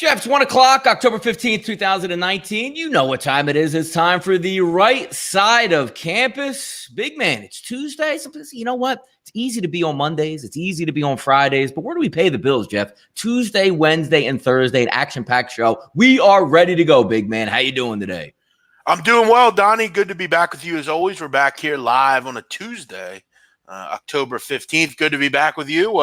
Jeff, it's 1 o'clock, October 15th, 2019. You know what time it is. It's time for the right side of campus. Big man, it's Tuesday. You know what? It's easy to be on Mondays. It's easy to be on Fridays. But where do we pay the bills, Jeff? Tuesday, Wednesday, and Thursday, an action-packed show. We are ready to go, big man. How you doing today? I'm doing well, Donnie. Good to be back with you as always. We're back here live on a Tuesday, October 15th. Good to be back with you.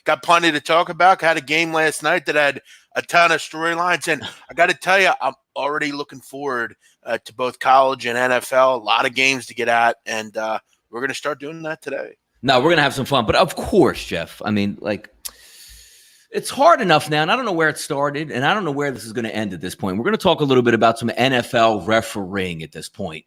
Got plenty to talk about. Had a game last night that had a ton of storylines. And I got to tell you, I'm already looking forward to both college and NFL. A lot of games to get at. And we're going to start doing that today. No, we're going to have some fun. But of course, Jeff, I mean, it's hard enough now, and I don't know where it started, and I don't know where this is going to end at this point. We're going to talk a little bit about some NFL refereeing at this point.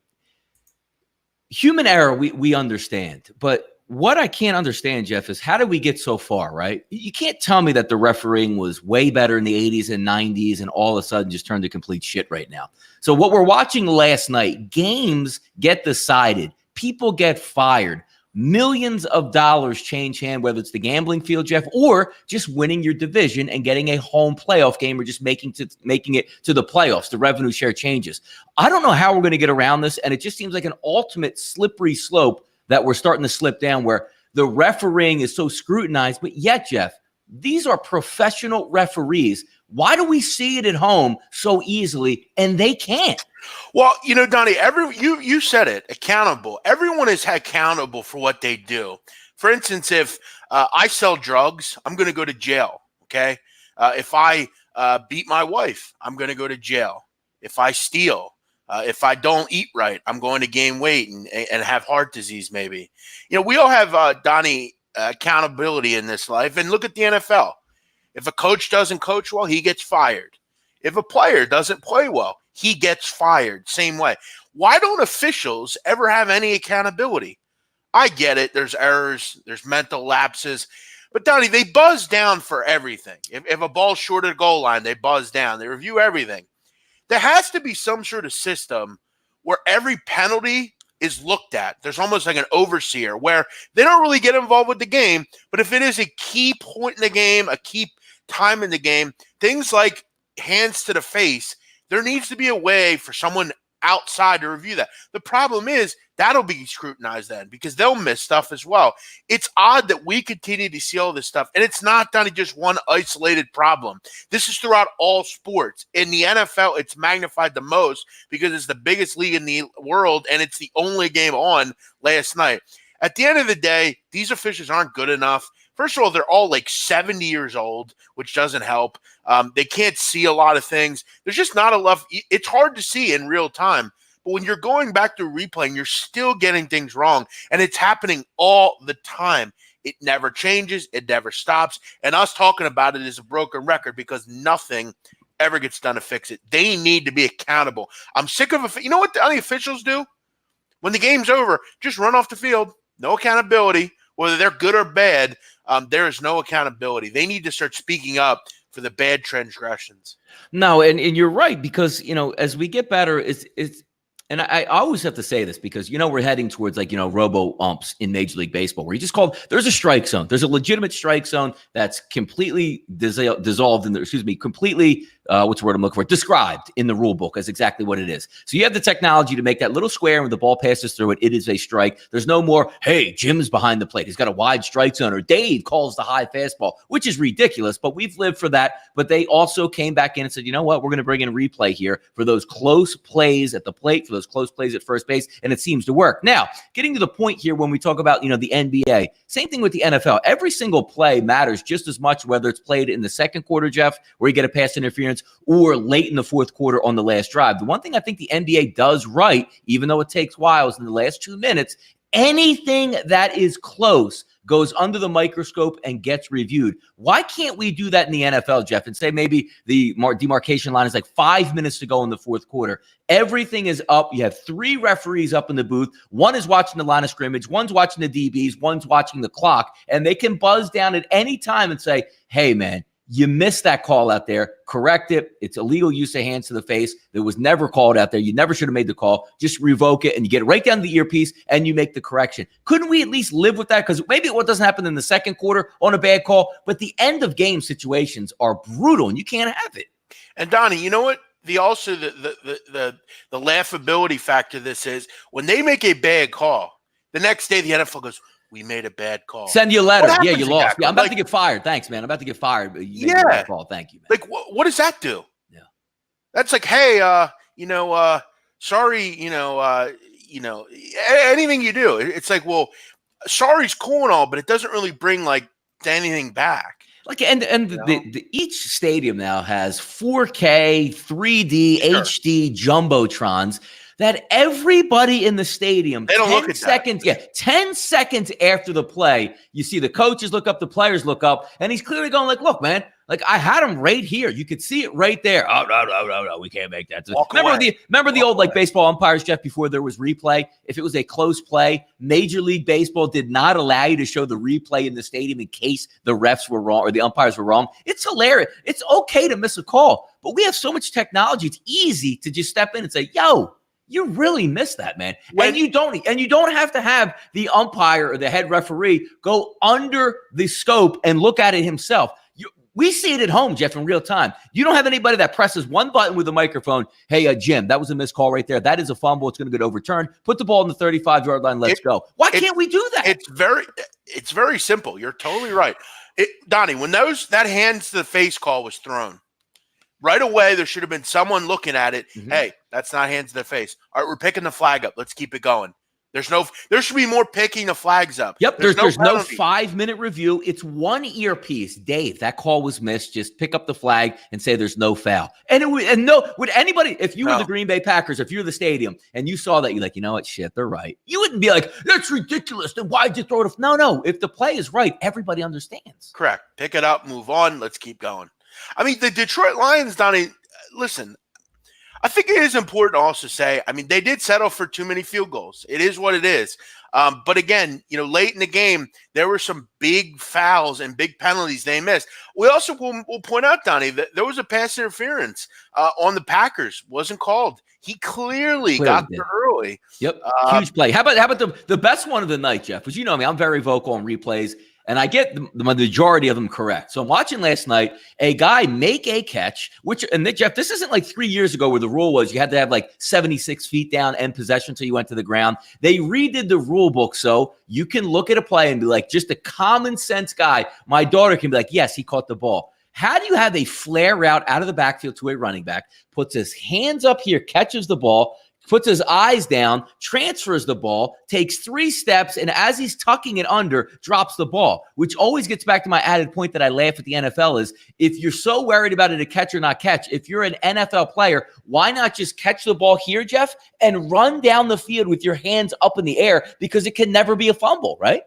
Human error, we understand. But what I can't understand, Jeff, is how did we get so far, right? You can't tell me that the refereeing was way better in the 80s and 90s and all of a sudden just turned to complete shit right now. So what we're watching last night, games get decided. People get fired. Millions of dollars change hand, whether it's the gambling field, Jeff, or just winning your division and getting a home playoff game or just making it to the playoffs. The revenue share changes. I don't know how we're going to get around this, and it just seems like an ultimate slippery slope that we're starting to slip down where the refereeing is so scrutinized. But yet, Jeff, these are professional referees. Why do we see it at home so easily and they can't? Well, you know, Donnie, you said it, accountable. Everyone is accountable for what they do. For instance, if I sell drugs, I'm going to go to jail, okay? If I beat my wife, I'm going to go to jail. If I steal, if I don't eat right, I'm going to gain weight and have heart disease maybe. You know, we all have, Donnie, accountability in this life. And look at the NFL. If a coach doesn't coach well, he gets fired. If a player doesn't play well, he gets fired. Same way. Why don't officials ever have any accountability? I get it. There's errors. There's mental lapses. But, Donnie, they buzz down for everything. If a ball's short of the goal line, they buzz down. They review everything. There has to be some sort of system where every penalty is looked at. There's almost like an overseer where they don't really get involved with the game. But if it is a key point in the game, a key time in the game, things like hands to the face, there needs to be a way for someone outside to review that. The problem is that'll be scrutinized then because they'll miss stuff as well. It's odd that we continue to see all this stuff, and it's not done just one isolated problem. This is throughout all sports. In the NFL, it's magnified the most because it's the biggest league in the world, and it's the only game on last night. At the end of the day, these officials aren't good enough. First of all, they're all like 70 years old, which doesn't help. They can't see a lot of things. There's just not enough. It's hard to see in real time. But when you're going back to replaying, you're still getting things wrong. And it's happening all the time. It never changes. It never stops. And us talking about it is a broken record because nothing ever gets done to fix it. They need to be accountable. I'm sick of it. You know what the officials do? When the game's over, just run off the field. No accountability. Whether they're good or bad, there is no accountability. They need to start speaking up for the bad transgressions. No, and you're right, because, you know, as we get better, it's and I always have to say this because, you know, we're heading towards robo-umps in Major League Baseball where you just there's a strike zone. There's a legitimate strike zone that's completely dissolved in the, completely, what's the word I'm looking for? Described in the rule book as exactly what it is. So you have the technology to make that little square when the ball passes through it, it is a strike. There's no more, hey, Jim's behind the plate. He's got a wide strike zone, or Dave calls the high fastball, which is ridiculous, but we've lived for that. But they also came back in and said, you know what? We're going to bring in replay here for those close plays at the plate, for those close plays at first base, and it seems to work. Now, getting to the point here when we talk about, the NBA, same thing with the NFL. Every single play matters just as much, whether it's played in the second quarter, Jeff, where you get a pass interference, or late in the fourth quarter on the last drive. The one thing I think the NBA does right, even though it takes a while, is in the last 2 minutes, anything that is close goes under the microscope and gets reviewed. Why can't we do that in the NFL, Jeff, and say maybe the demarcation line is like 5 minutes to go in the fourth quarter? Everything is up. You have 3 referees up in the booth. One is watching the line of scrimmage. One's watching the DBs. One's watching the clock. And they can buzz down at any time and say, hey, man, you missed that call out there. Correct it. It's illegal use of hands to the face. That was never called out there. You never should have made the call. Just revoke it, and you get it right down to the earpiece, and you make the correction. Couldn't we at least live with that? Because maybe what doesn't happen in the second quarter on a bad call, but the end of game situations are brutal, and you can't have it. And Donnie, you know what? The laughability factor of this is when they make a bad call, the next day the NFL goes, "We made a bad call." Send you a letter. Yeah, you lost. exactly? Yeah, I'm about to get fired. Thanks, man. I'm about to get fired. But you made a bad call. Thank you, man. Like, what does that do? Yeah. That's like, hey, sorry, anything you do. It's like, well, sorry's cool and all, but it doesn't really bring like anything back. Like and each stadium now has 4K, 3D, HD jumbotrons that everybody in the stadium, they don't look at 10 seconds after the play, you see the coaches look up, the players look up, and he's clearly going like, look, man, like I had him right here. You could see it right there. Oh, no, we can't make that. Remember the old like baseball umpires, Jeff, before there was replay? If it was a close play, Major League Baseball did not allow you to show the replay in the stadium in case the refs were wrong or the umpires were wrong. It's hilarious. It's okay to miss a call, but we have so much technology. It's easy to just step in and say, yo, you really missed that, man. And you don't have to have the umpire or the head referee go under the scope and look at it himself. We see it at home, Jeff, in real time. You don't have anybody that presses one button with a microphone. Hey, Jim, that was a missed call right there. That is a fumble. It's going to get overturned. Put the ball in the 35-yard line. Let's go. Why can't we do that? It's very simple. You're totally right. Donnie, when that hands to the face call was thrown, right away, there should have been someone looking at it. Mm-hmm. Hey, that's not hands to the face. All right, we're picking the flag up. Let's keep it going. There should be more picking the flags up. Yep, there's no 5-minute review. It's one earpiece. Dave, that call was missed. Just pick up the flag and say there's no foul. Would anybody, if you were the Green Bay Packers, if you were the stadium and you saw that, you're like, you know what, shit, they're right. You wouldn't be like, that's ridiculous. Then why'd you throw it? No. If the play is right, everybody understands. Correct. Pick it up, move on. Let's keep going. I mean, the Detroit Lions, Donnie, listen, I think it is important to also say, I mean, they did settle for too many field goals. It is what it is. But again, late in the game, there were some big fouls and big penalties they missed. We also will point out, Donnie, that there was a pass interference on the Packers. Wasn't called. He clearly got there early. Yep, huge play. How about the best one of the night, Jeff? Because you know me, I'm very vocal on replays. And I get the majority of them correct. So I'm watching last night, a guy make a catch, Jeff, this isn't like 3 years ago where the rule was you had to have like 76 feet down and possession until you went to the ground. They redid the rule book so you can look at a play and be like, just a common sense guy. My daughter can be like, yes, he caught the ball. How do you have a flare route out of the backfield to a running back, puts his hands up here, catches the ball, puts his eyes down, transfers the ball, takes 3 steps, and as he's tucking it under, drops the ball, which always gets back to my added point that I laugh at the NFL is if you're so worried about it a catch or not catch, if you're an NFL player, why not just catch the ball here, Jeff, and run down the field with your hands up in the air because it can never be a fumble, right?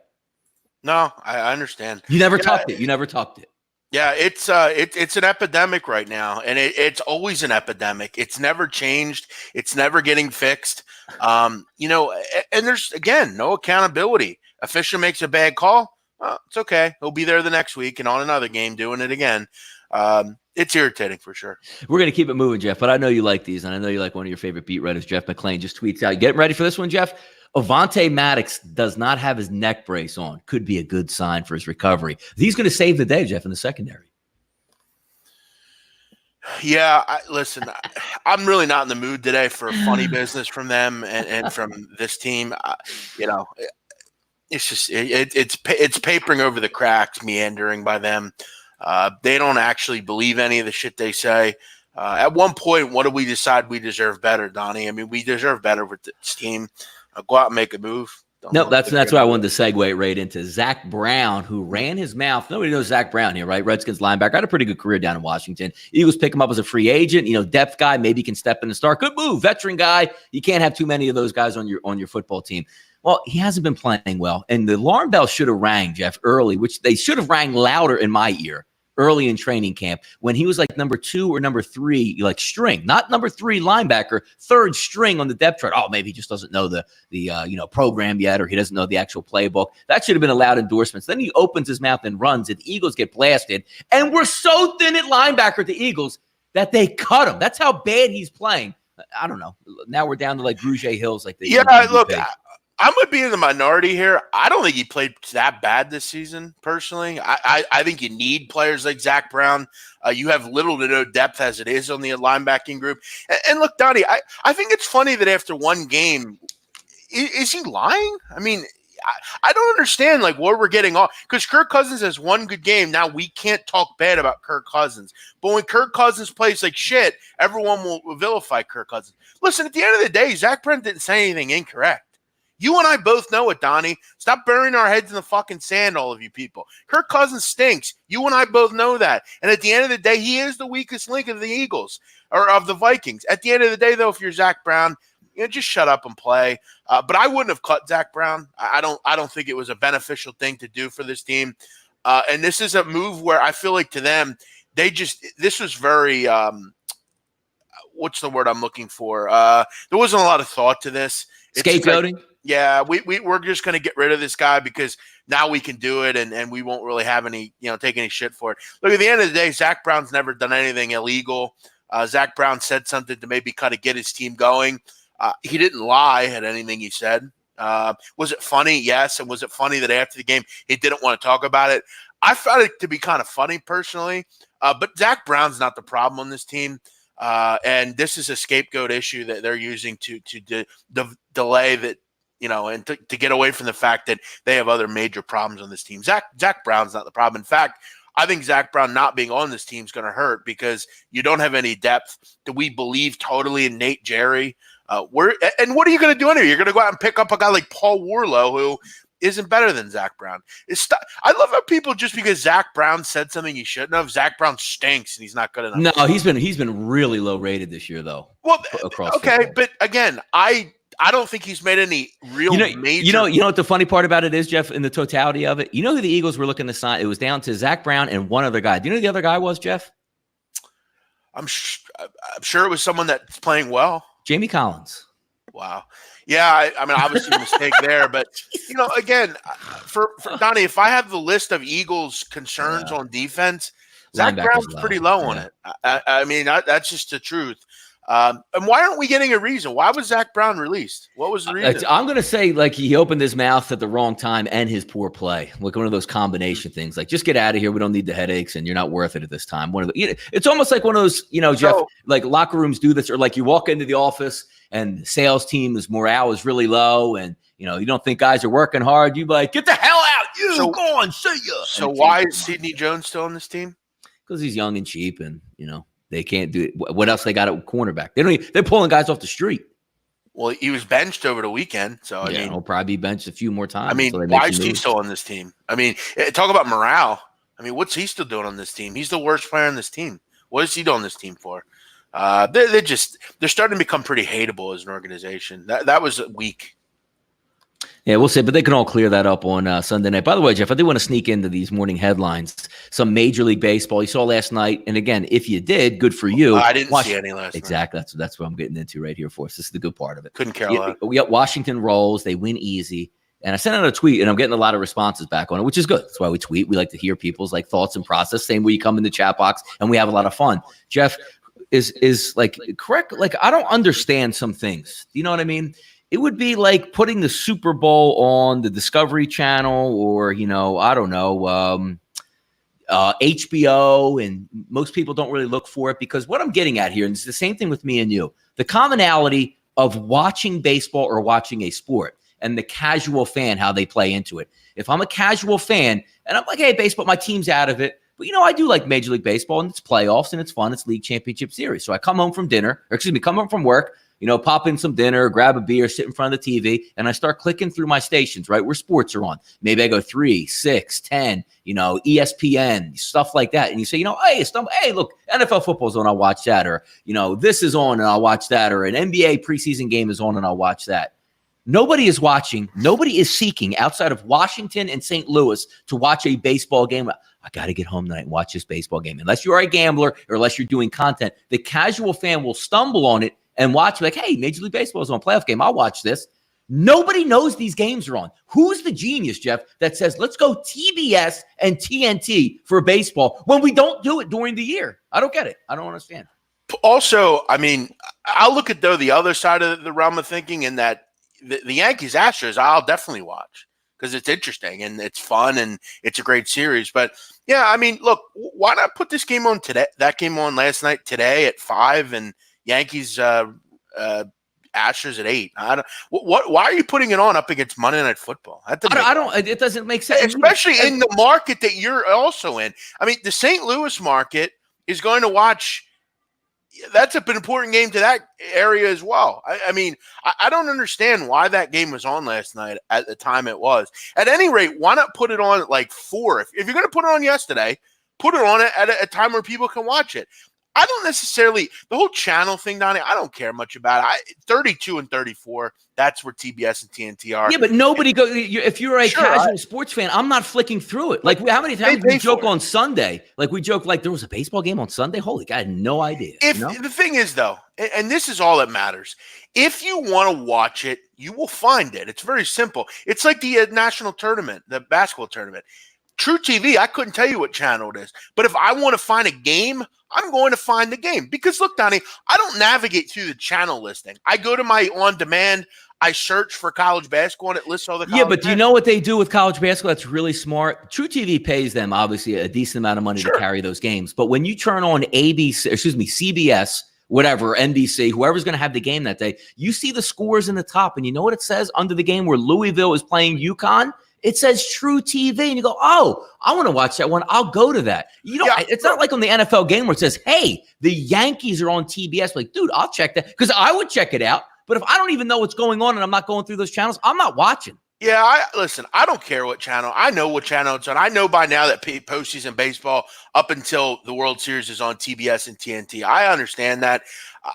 No, I understand. You never tucked it. You never tucked it. Yeah, it's an epidemic right now, and it's always an epidemic. It's never changed. It's never getting fixed. And there's, again, no accountability. Official makes a bad call, it's okay. He'll be there the next week and on another game doing it again. It's irritating for sure. We're going to keep it moving, Jeff, but I know you like these, and I know you like one of your favorite beat writers, Jeff McClain, just tweets out. You getting ready for this one, Jeff? Avonte Maddox does not have his neck brace on. Could be a good sign for his recovery. He's going to save the day, Jeff, in the secondary. Yeah, listen, I'm really not in the mood today for funny business from them and from this team. It's just it's papering over the cracks, meandering by them. They don't actually believe any of the shit they say. At one point, what do we decide we deserve better, Donnie? I mean, we deserve better with this team. Go out and make a move. No, that's why I wanted to segue right into Zach Brown, who ran his mouth. Nobody knows Zach Brown here, right? Redskins linebacker. Had a pretty good career down in Washington. Eagles pick him up as a free agent. Depth guy, maybe can step in and start. Good move, veteran guy. You can't have too many of those guys on your football team. Well, he hasn't been playing well, and the alarm bell should have rang, Jeff, early, which they should have rang louder in my ear. Early in training camp when he was like number 2 or number 3, like string, not number 3 linebacker, 3rd string on the depth chart. Oh, maybe he just doesn't know the program yet, or he doesn't know the actual playbook. That should have been a loud endorsement. Then he opens his mouth and runs, and the Eagles get blasted. And we're so thin at linebacker at the Eagles that they cut him. That's how bad he's playing. I don't know. Now we're down to like Rouge Hills. Look, I'm going to be in the minority here. I don't think he played that bad this season, personally. I think you need players like Zach Brown. You have little to no depth as it is on the linebacking group. And look, Donnie, I think it's funny that after one game, is he lying? I mean, I don't understand like where we're getting off, because Kirk Cousins has one good game. Now we can't talk bad about Kirk Cousins, but when Kirk Cousins plays like shit, everyone will vilify Kirk Cousins. Listen, at the end of the day, Zach Brown didn't say anything incorrect. You and I both know it, Donnie. Stop burying our heads in the fucking sand, all of you people. Kirk Cousins stinks. You and I both know that. And at the end of the day, he is the weakest link of the Eagles or of the Vikings. At the end of the day, though, if you're Zach Brown, just shut up and play. But I wouldn't have cut Zach Brown. I don't think it was a beneficial thing to do for this team. And this is a move where I feel like to them, this was very what's the word I'm looking for? There wasn't a lot of thought to this. Scapegoating? Yeah, we're just going to get rid of this guy because now we can do it, and we won't really have any, take any shit for it. Look, at the end of the day, Zach Brown's never done anything illegal. Zach Brown said something to maybe kind of get his team going. He didn't lie at anything he said. Was it funny? Yes. And was it funny that after the game he didn't want to talk about it? I found it to be kind of funny personally. But Zach Brown's not the problem on this team. And this is a scapegoat issue that they're using to delay that, and to get away from the fact that they have other major problems on this team. Zach Brown's not the problem. In fact, I think Zach Brown not being on this team is going to hurt because you don't have any depth. Do we believe totally in Nate Jerry? And what are you going to do anyway? You're going to go out and pick up a guy like Paul Warlow, who isn't better than Zach Brown. I love how people, just because Zach Brown said something he shouldn't have, Zach Brown stinks and he's not good enough. No, he's been really low rated this year, though. Well, okay, football. But again, I don't think he's made any real major. You know what the funny part about it is, Jeff, in the totality of it? You know who the Eagles were looking to sign? It was down to Zach Brown and one other guy. Do you know who the other guy was, Jeff? I'm sure it was someone that's playing well. Jamie Collins. Wow. Yeah, I mean, obviously a mistake there. But, again, for Donnie, if I have the list of Eagles' concerns on defense, Zach Brown's pretty low on it. I mean, that's just the truth. And why aren't we getting a reason? Why was Zach Brown released? What was the reason? I'm going to say, like, he opened his mouth at the wrong time and his poor play. Like one of those combination things. Like, just get out of here. We don't need the headaches, and you're not worth it at this time. It's almost like one of those, Jeff, like locker rooms do this, or like you walk into the office and the sales team's morale is really low, and you don't think guys are working hard. You like, get the hell out, go on, see ya. So why is Sidney Jones still on this team? Because he's young and cheap, and they can't do it. What else they got at cornerback? They're pulling guys off the street. Well, he was benched over the weekend, so I mean, he'll probably be benched a few more times. I mean, why is he still on this team? I mean, talk about morale. I mean, what's he still doing on this team? He's the worst player on this team. What is he doing on this team for? They're starting to become pretty hateable as an organization. That was weak. Yeah, we'll see, but they can all clear that up on Sunday night. By the way, Jeff, I do want to sneak into these morning headlines. Some Major League Baseball you saw last night, and again, if you did, good for you. I didn't see any last night. Exactly, that's what I'm getting into right here for us. This is the good part of it. Couldn't care a lot. We got Washington rolls; they win easy. And I sent out a tweet, and I'm getting a lot of responses back on it, which is good. That's why we tweet. We like to hear people's thoughts and process. Same way you come in the chat box, and we have a lot of fun. Jeff is like correct. Like, I don't understand some things. You know what I mean? It would be like putting the Super Bowl on the Discovery Channel or, I don't know, HBO, and most people don't really look for it because what I'm getting at here, and it's the same thing with me and you, the commonality of watching baseball or watching a sport and the casual fan, how they play into it. If I'm a casual fan and I'm like, hey, baseball, my team's out of it. But, I do like Major League Baseball, and it's playoffs and it's fun. It's league championship series. So I come home from work, pop in some dinner, grab a beer, sit in front of the TV, and I start clicking through my stations, right, where sports are on. Maybe I go 3, 6, 10, ESPN, stuff like that. And you say, hey, look, NFL football's on, I'll watch that. Or, this is on and I'll watch that. Or an NBA preseason game is on and I'll watch that. Nobody is watching. Nobody is seeking outside of Washington and St. Louis to watch a baseball game. I got to get home tonight and watch this baseball game. Unless you're a gambler or unless you're doing content, the casual fan will stumble on it and watch like, hey, Major League Baseball is on, playoff game. I'll watch this. Nobody knows these games are on. Who's the genius, Jeff, that says, let's go TBS and TNT for baseball when we don't do it during the year? I don't get it. I don't understand. Also, I mean, I'll look at, the other side of the realm of thinking in that the Yankees Astros, I'll definitely watch because it's interesting and it's fun and it's a great series. But yeah, I mean, look, why not put this game on today? That game on last night today at 5 and Yankees Astros at 8. I don't. Why are you putting it on up against Monday Night Football? I don't. It doesn't make sense, especially in the market that you're also in. I mean, the St. Louis market is going to watch. That's an important game to that area as well. I mean, I don't understand why that game was on last night at the time it was. At any rate, why not put it on at like 4? If you're going to put it on yesterday, put it on at a time where people can watch it. I don't necessarily – the whole channel thing, Donnie, I don't care much about it. 32 and 34, that's where TBS and TNT are. Yeah, but nobody goes – if you're a casual sports fan, I'm not flicking through it. Like, how many times we joke on Sunday? Like, we joke like there was a baseball game on Sunday? Holy God, I had no idea. The thing is, though, and this is all that matters, if you want to watch it, you will find it. It's very simple. It's like the national tournament, the basketball tournament. True TV, I couldn't tell you what channel it is. But if I want to find a game, I'm going to find the game. Because look, Donnie, I don't navigate through the channel listing. I go to my on-demand. I search for college basketball and it lists all the college. Yeah, but do you know what they do with college basketball? That's really smart. True TV pays them, obviously, a decent amount of money to carry those games. But when you turn on CBS, whatever, NBC, whoever's going to have the game that day, you see the scores in the top. And you know what it says under the game where Louisville is playing UConn? It says True TV, and you go, oh, I want to watch that one. I'll go to that. You know, it's not like on the NFL game where it says, hey, the Yankees are on TBS. Like, dude, I'll check that because I would check it out. But if I don't even know what's going on and I'm not going through those channels, I'm not watching. Yeah, listen, I don't care what channel. I know what channel it's on. I know by now that postseason baseball up until the World Series is on TBS and TNT. I understand that.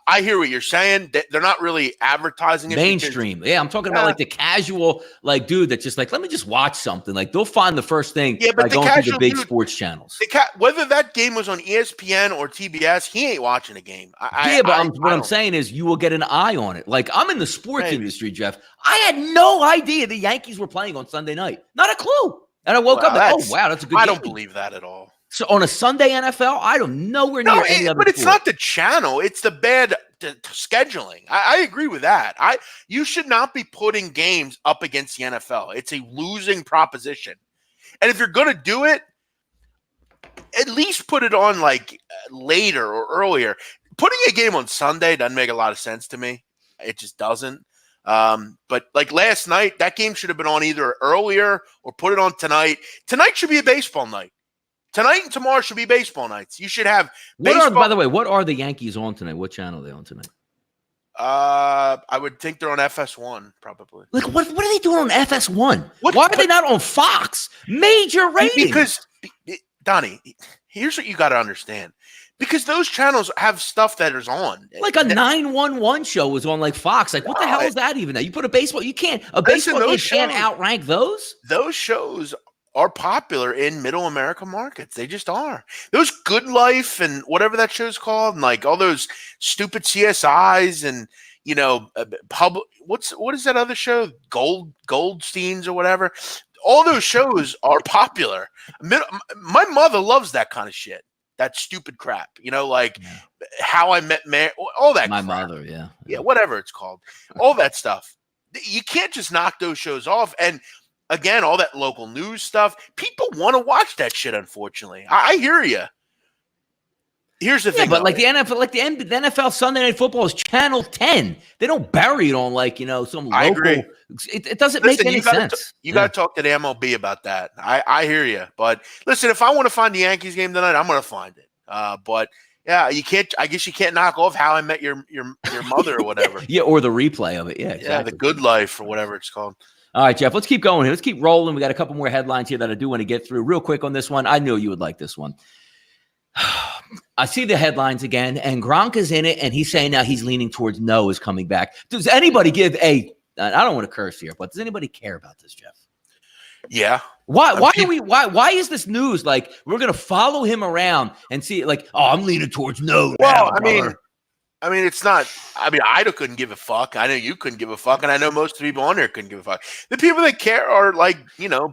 I hear what you're saying. They're not really advertising it. Mainstream. Yeah, I'm talking about like the casual, like, dude that's just like, let me just watch something. Like, they'll find the first thing by going through the big sports channels. Whether that game was on ESPN or TBS, he ain't watching a game. What I'm saying is you will get an eye on it. Like, I'm in the sports industry, Jeff. I had no idea the Yankees were playing on Sunday night. Not a clue. And I woke up like, oh, wow, that's a good game. I don't believe that at all. So on a Sunday NFL, I don't nowhere near any other. But it's not the channel; it's the bad scheduling. I agree with that. You should not be putting games up against the NFL. It's a losing proposition. And if you're going to do it, at least put it on like later or earlier. Putting a game on Sunday doesn't make a lot of sense to me. It just doesn't. But like last night, that game should have been on either earlier or put it on tonight. Tonight should be a baseball night. Tonight and tomorrow should be baseball nights. You should have baseball. By the way, what are the Yankees on tonight? What channel are they on tonight? I would think they're on FS1, probably. Like, what are they doing on FS1? Why are they not on Fox? Major ratings. Because, Donnie, here's what you got to understand. Because those channels have stuff that is on. Like a 911 show was on like Fox. Like, what the hell is that even? You put a baseball, you can't. A baseball game can't outrank those. Those shows are popular in middle America markets. They just are. Those Good Life and whatever that show's called, and like all those stupid CSIs and what is that other show? Goldsteins or whatever. All those shows are popular. My mother loves that kind of shit. That stupid crap. Like How I Met Mary, all that. My crap. mother, yeah. Yeah, whatever it's called. All that stuff. You can't just knock those shows off. And again, all that local news stuff. People want to watch that shit, unfortunately. I hear you. Here's the thing. But like the NFL, the NFL Sunday Night Football is Channel 10. They don't bury it on some local. I agree. It doesn't make any sense. You got to talk to the MLB about that. I hear you. But listen, if I want to find the Yankees game tonight, I'm going to find it. But yeah, you can't. I guess you can't knock off How I Met Your Mother or whatever. Yeah, or the replay of it. Yeah, exactly. Yeah, the Good Life or whatever it's called. All right, Jeff, let's keep going here. Let's keep rolling. We got a couple more headlines here that I do want to get through real quick on this one. I knew you would like this one. I see the headlines again, and Gronk is in it, and he's saying now he's leaning towards no is coming back. Does anybody I don't want to curse here, but does anybody care about this, Jeff? Yeah. Why is this news like we're going to follow him around and see like, oh, I'm leaning towards no. Well, I mean, it's not. I mean, I couldn't give a fuck. I know you couldn't give a fuck, and I know most of the people on there couldn't give a fuck. The people that care are like,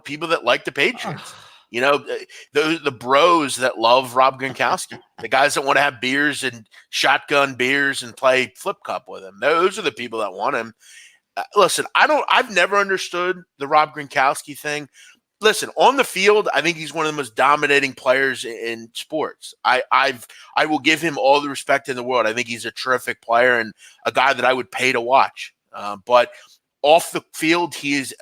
people that like the Patriots. The bros that love Rob Gronkowski, the guys that want to have beers and shotgun beers and play flip cup with him. Those are the people that want him. listen, I've never understood the Rob Gronkowski thing. Listen, on the field, I think he's one of the most dominating players in sports. I will give him all the respect in the world. I think he's a terrific player and a guy that I would pay to watch. But off the field, he is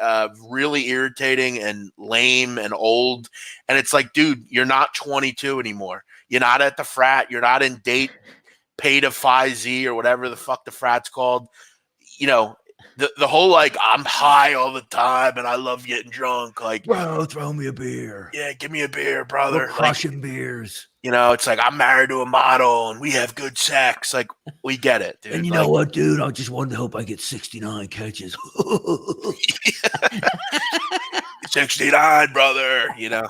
really irritating and lame and old. And it's like, dude, you're not 22 anymore. You're not at the frat. You're not in date Pay to Phi Z or whatever the fuck the frat's called. You know, the whole like I'm high all the time and I love getting drunk. Like, bro, throw me a beer. Yeah, give me a beer, brother. We're crushing beers. You know, it's like I'm married to a model and we have good sex. Like, we get it, dude. And you know what, dude? I just wanted to hope I get 69 catches. 69, brother. You know.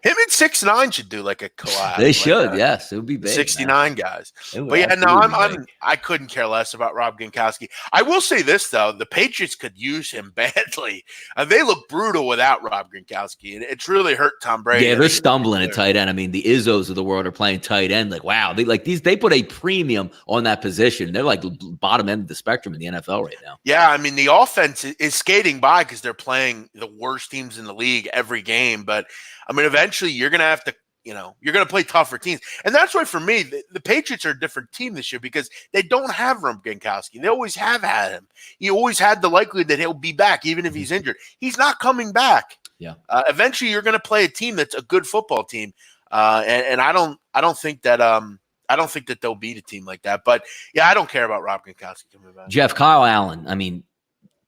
Him and 6ix9ine should do like a collab. They should, yes. It would be big. 69 guys. But yeah, no, I couldn't care less about Rob Gronkowski. I will say this though, the Patriots could use him badly. They look brutal without Rob Gronkowski, and it's really hurt Tom Brady. Yeah, they're stumbling at tight end. I mean, the Izzos of the world are playing tight end. Like, wow, they put a premium on that position. They're like bottom end of the spectrum in the NFL right now. Yeah, I mean, the offense is skating by because they're playing the worst teams in the league every game, but I mean, eventually you're going to have to, you're going to play tougher teams. And that's why for me, the Patriots are a different team this year because they don't have Rob Gronkowski. They always have had him. He always had the likelihood that he'll be back, even if he's injured. He's not coming back. Yeah. Eventually you're going to play a team that's a good football team. And I don't think that they'll beat a team like that. But yeah, I don't care about Rob Gronkowski coming back. Jeff, Kyle Allen, I mean,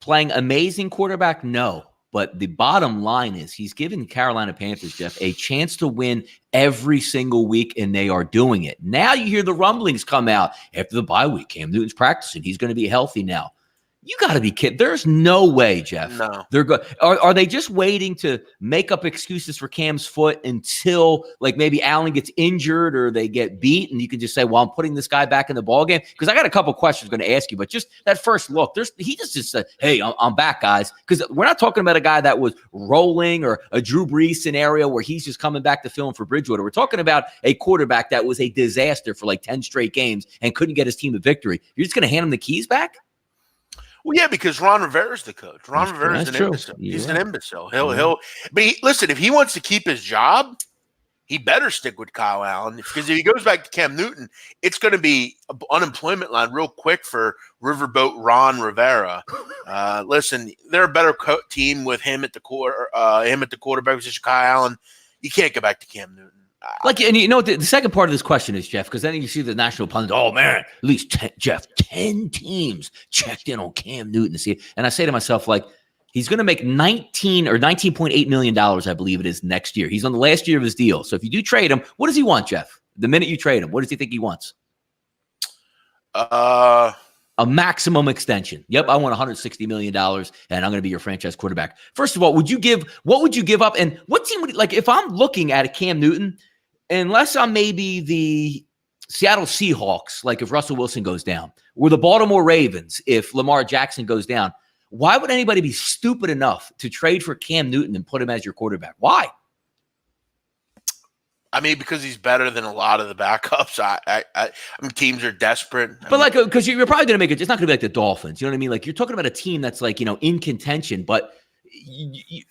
playing amazing quarterback, no. But the bottom line is he's given Carolina Panthers, Jeff, a chance to win every single week, and they are doing it. Now you hear the rumblings come out after the bye week. Cam Newton's practicing. He's going to be healthy now. You got to be kidding. There's no way, Jeff. No. They're good. Are they just waiting to make up excuses for Cam's foot until like maybe Allen gets injured or they get beat and you can just say, well, I'm putting this guy back in the ballgame? Because I got a couple questions I'm going to ask you, but just that first look, he just said, hey, I'm back, guys. Because we're not talking about a guy that was rolling or a Drew Brees scenario where he's just coming back to film for Bridgewater. We're talking about a quarterback that was a disaster for like 10 straight games and couldn't get his team a victory. You're just going to hand him the keys back? Well, yeah, because Ron Rivera's the coach. Ron Rivera's an imbecile. He's an imbecile. But listen, if he wants to keep his job, he better stick with Kyle Allen. Because if he goes back to Cam Newton, it's going to be an unemployment line real quick for Riverboat Ron Rivera. Listen, they're a better team with him at the quarterback position. Kyle Allen, you can't go back to Cam Newton. Like, and you know, the second part of this question is, Jeff, because then you see the national pundits, oh, man, at least 10 teams checked in on Cam Newton. And I say to myself, like, he's going to make $19.8 million, I believe it is, next year. He's on the last year of his deal. So if you do trade him, what does he want, Jeff? The minute you trade him, what does he think he wants? A maximum extension. Yep, I want $160 million, and I'm going to be your franchise quarterback. First of all, what would you give up? And what team would, like, if I'm looking at a Cam Newton, unless I'm maybe the Seattle Seahawks, like if Russell Wilson goes down, or the Baltimore Ravens, if Lamar Jackson goes down, why would anybody be stupid enough to trade for Cam Newton and put him as your quarterback? Why? I mean, because he's better than a lot of the backups. I mean, teams are desperate. But because you're probably going to make it, it's not going to be like the Dolphins. You know what I mean? Like, you're talking about a team that's like, in contention, but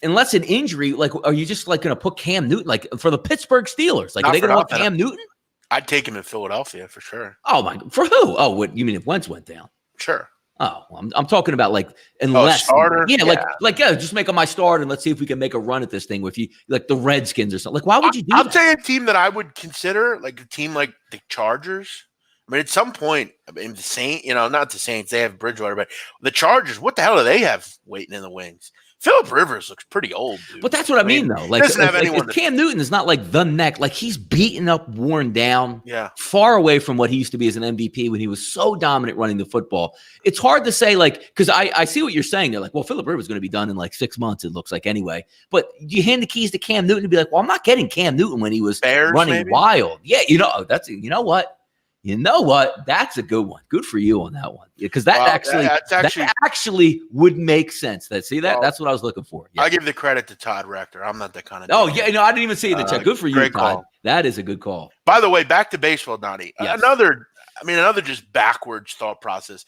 unless an injury, like, are you just like going to put Cam Newton, like for the Pittsburgh Steelers? Like, are they going to want Cam Newton? I'd take him in Philadelphia for sure. Oh my, for who? Oh, what you mean if Wentz went down? Sure. Oh, I'm talking about like unless starter. Yeah, just make him my starter and let's see if we can make a run at this thing with you, like the Redskins or something. Like, why would you do that? I'll tell you a team that I would consider, like a team like the Chargers. I mean, at some point, I mean, the Saints, not the Saints, they have Bridgewater, but the Chargers, what the hell do they have waiting in the wings? Phillip Rivers looks pretty old, dude. But that's what I mean, though. Like, doesn't have anyone. Cam Newton is not like the neck. Like, he's beaten up, worn down, far away from what he used to be as an MVP when he was so dominant running the football. It's hard to say, like, because I see what you're saying. They're like, well, Phillip Rivers is going to be done in like 6 months, it looks like anyway. But you hand the keys to Cam Newton and be like, well, I'm not getting Cam Newton when he was running wild. Yeah, you know what? You know what? That's a good one. Good for you on that one. Because that actually would make sense. That's what I was looking for. Yeah. I give the credit to Todd Rector. I'm not that kind of. Oh, yeah. I didn't even see the chat. Good for you, Todd. Call. That is a good call. By the way, back to baseball, Donnie. Yes. Another just backwards thought process.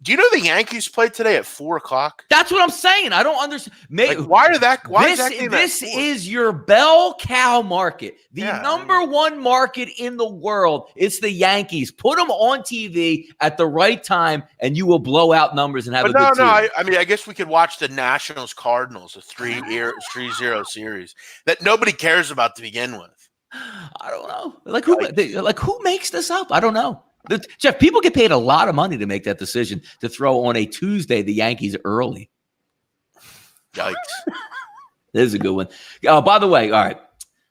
Do you know the Yankees play today at 4:00? That's what I'm saying. I don't understand. Why is that game this at 4? is your bell cow market, the Yeah, number one market in the world. It's the Yankees. Put them on TV at the right time, and you will blow out numbers and have a good team. I mean, I guess we could watch the Nationals Cardinals, a 3-0 series that nobody cares about to begin with. I don't know. Who makes this up? I don't know. Jeff, people get paid a lot of money to make that decision to throw on a Tuesday the Yankees early. Yikes. This is a good one. By the way, all right.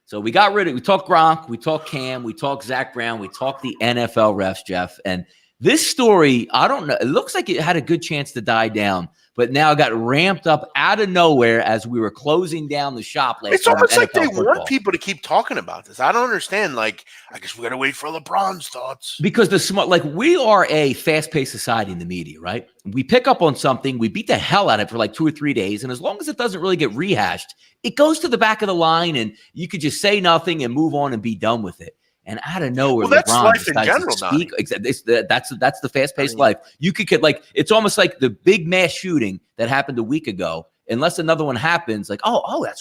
So we talked Gronk, we talked Cam, we talked Zach Brown, we talked the NFL refs, Jeff. And this story, I don't know. It looks like it had a good chance to die down, but now it got ramped up out of nowhere as we were closing down the shop last night. It's almost like they want people to keep talking about this. I don't understand. Like, I guess we got to wait for LeBron's thoughts. Because we are a fast-paced society in the media, right? We pick up on something, we beat the hell out of it for like 2 or 3 days, and as long as it doesn't really get rehashed, it goes to the back of the line, and you could just say nothing and move on and be done with it. And out of nowhere, that's LeBron life in general. That's the fast-paced life. You could get it's almost like the big mass shooting that happened a week ago. Unless another one happens, that's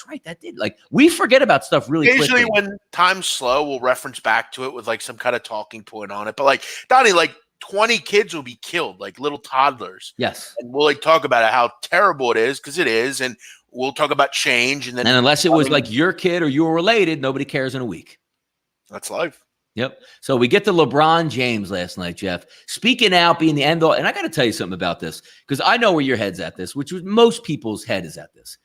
right, that did. We forget about stuff really occasionally quickly. When time's slow, we'll reference back to it with some kind of talking point on it. But Donnie, 20 kids will be killed, little toddlers. Yes, and we'll talk about how terrible it is, because it is, and we'll talk about change. And unless it was your kid or you were related, nobody cares in a week. That's life. Yep. So we get to LeBron James last night, Jeff, speaking out, being the end all. And I got to tell you something about this, because I know where your head's at this, which was most people's head is at this.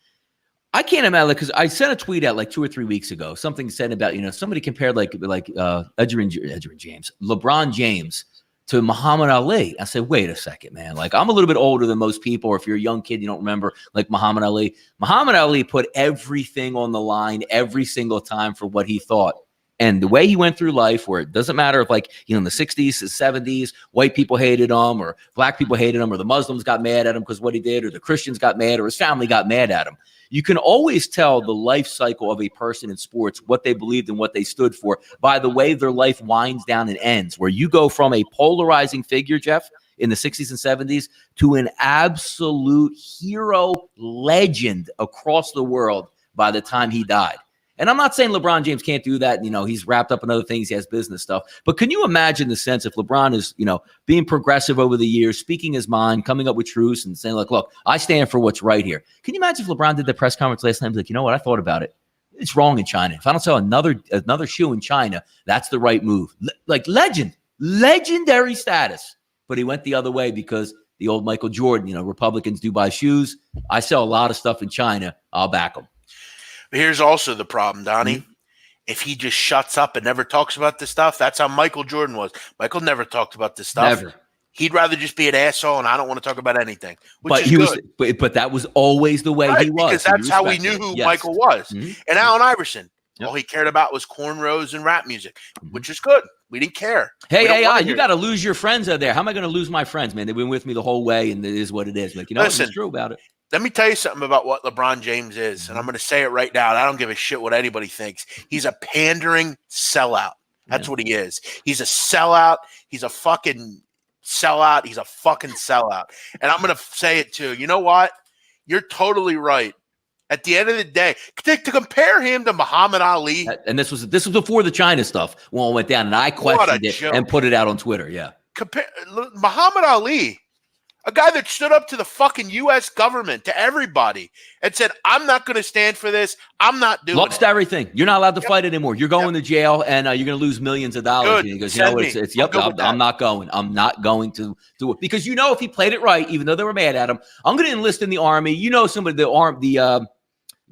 I can't imagine, because I sent a tweet out 2 or 3 weeks ago. Something said about, somebody compared Edgerrin James, LeBron James to Muhammad Ali. I said, wait a second, man. I'm a little bit older than most people, or if you're a young kid, you don't remember Muhammad Ali. Muhammad Ali put everything on the line every single time for what he thought. And the way he went through life, where it doesn't matter if in the 60s, the 70s, white people hated him or black people hated him, or the Muslims got mad at him because what he did, or the Christians got mad, or his family got mad at him. You can always tell the life cycle of a person in sports, what they believed and what they stood for, by the way their life winds down and ends, where you go from a polarizing figure, Jeff, in the 60s and 70s to an absolute hero legend across the world by the time he died. And I'm not saying LeBron James can't do that. He's wrapped up in other things. He has business stuff. But can you imagine the sense if LeBron is, being progressive over the years, speaking his mind, coming up with truths and saying, look, I stand for what's right here. Can you imagine if LeBron did the press conference last night and be like, you know what? I thought about it. It's wrong in China. If I don't sell another shoe in China, that's the right move. Legendary status. But he went the other way because the old Michael Jordan, Republicans do buy shoes. I sell a lot of stuff in China. I'll back them. But here's also the problem, Donnie. Mm-hmm. If he just shuts up and never talks about this stuff, that's how Michael Jordan was. Michael never talked about this stuff. Never. He'd rather just be an asshole, and I don't want to talk about anything. But that was always the way he was. Because that's how we knew who Michael was. Mm-hmm. And Allen Iverson, all he cared about was cornrows and rap music, which is good. We didn't care. Hey, you got to lose your friends out there. How am I going to lose my friends, man? They've been with me the whole way, and it is what it is. Listen, what's true about it. Let me tell you something about what LeBron James is, and I'm going to say it right now. And I don't give a shit what anybody thinks. He's a pandering sellout. That's what he is. He's a sellout. He's a fucking sellout. He's a fucking sellout. And I'm going to say it too. You know what? You're totally right. At the end of the day, to compare him to Muhammad Ali. And this was before the China stuff went down, and I questioned it and put it out on Twitter. Yeah. Muhammad Ali, a guy that stood up to the fucking U.S. government, to everybody, and said, I'm not going to stand for this. I'm not doing it. Lost everything. You're not allowed to fight anymore. You're going to jail, and you're going to lose millions of dollars. Good. And he goes, I'm not going. I'm not going to do it. Because if he played it right, even though they were mad at him, I'm going to enlist in the Army. Somebody, the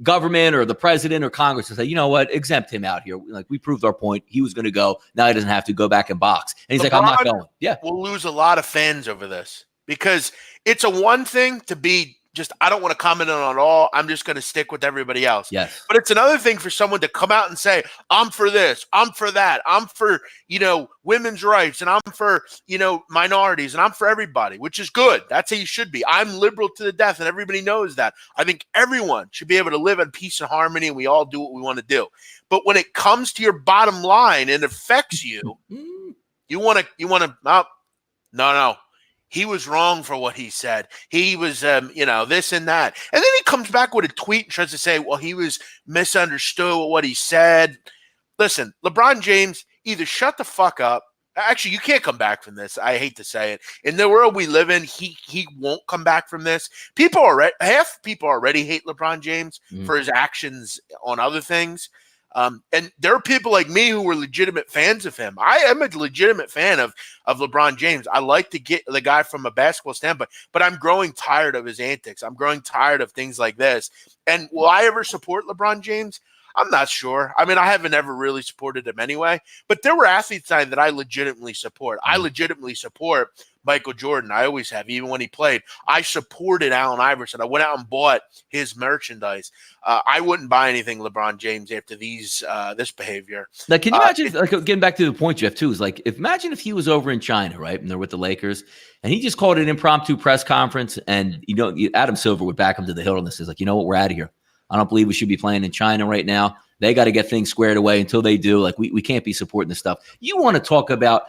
government or the president or Congress to say, you know what, exempt him out here. We proved our point. He was going to go. Now he doesn't have to go back and box. And he's I'm not going. Yeah. We'll lose a lot of fans over this. Because it's a one thing to be just, I don't want to comment on it all. I'm just going to stick with everybody else. Yes. But it's another thing for someone to come out and say, I'm for this, I'm for that, I'm for, women's rights, and I'm for, minorities, and I'm for everybody, which is good. That's how you should be. I'm liberal to the death, and everybody knows that. I think everyone should be able to live in peace and harmony, and we all do what we want to do. But when it comes to your bottom line and affects you, you want to, no. he was wrong for what he said. He was, this and that. And then he comes back with a tweet and tries to say, well, he was misunderstood with what he said. Listen, LeBron James, either shut the fuck up. Actually, you can't come back from this. I hate to say it. In the world we live in, he won't come back from this. Half people already hate LeBron James for his actions on other things. And there are people like me who were legitimate fans of him. I am a legitimate fan of LeBron James. I like to get the guy from a basketball standpoint, but I'm growing tired of his antics. I'm growing tired of things like this. And will I ever support LeBron James? I'm not sure. I mean, I haven't ever really supported him anyway, but there were athletes that I legitimately support. I legitimately support Michael Jordan. I always have, even when he played. I supported Allen Iverson. I went out and bought his merchandise. I wouldn't buy anything LeBron James after this behavior. Like, can you imagine, getting back to the point, Jeff, too, is like, imagine if he was over in China, right, and they're with the Lakers, and he just called an impromptu press conference, and, Adam Silver would back him to the hill and says, like, you know what, we're out of here. I don't believe we should be playing in China right now. They got to get things squared away. Until they do, like, we can't be supporting this stuff. You want to talk about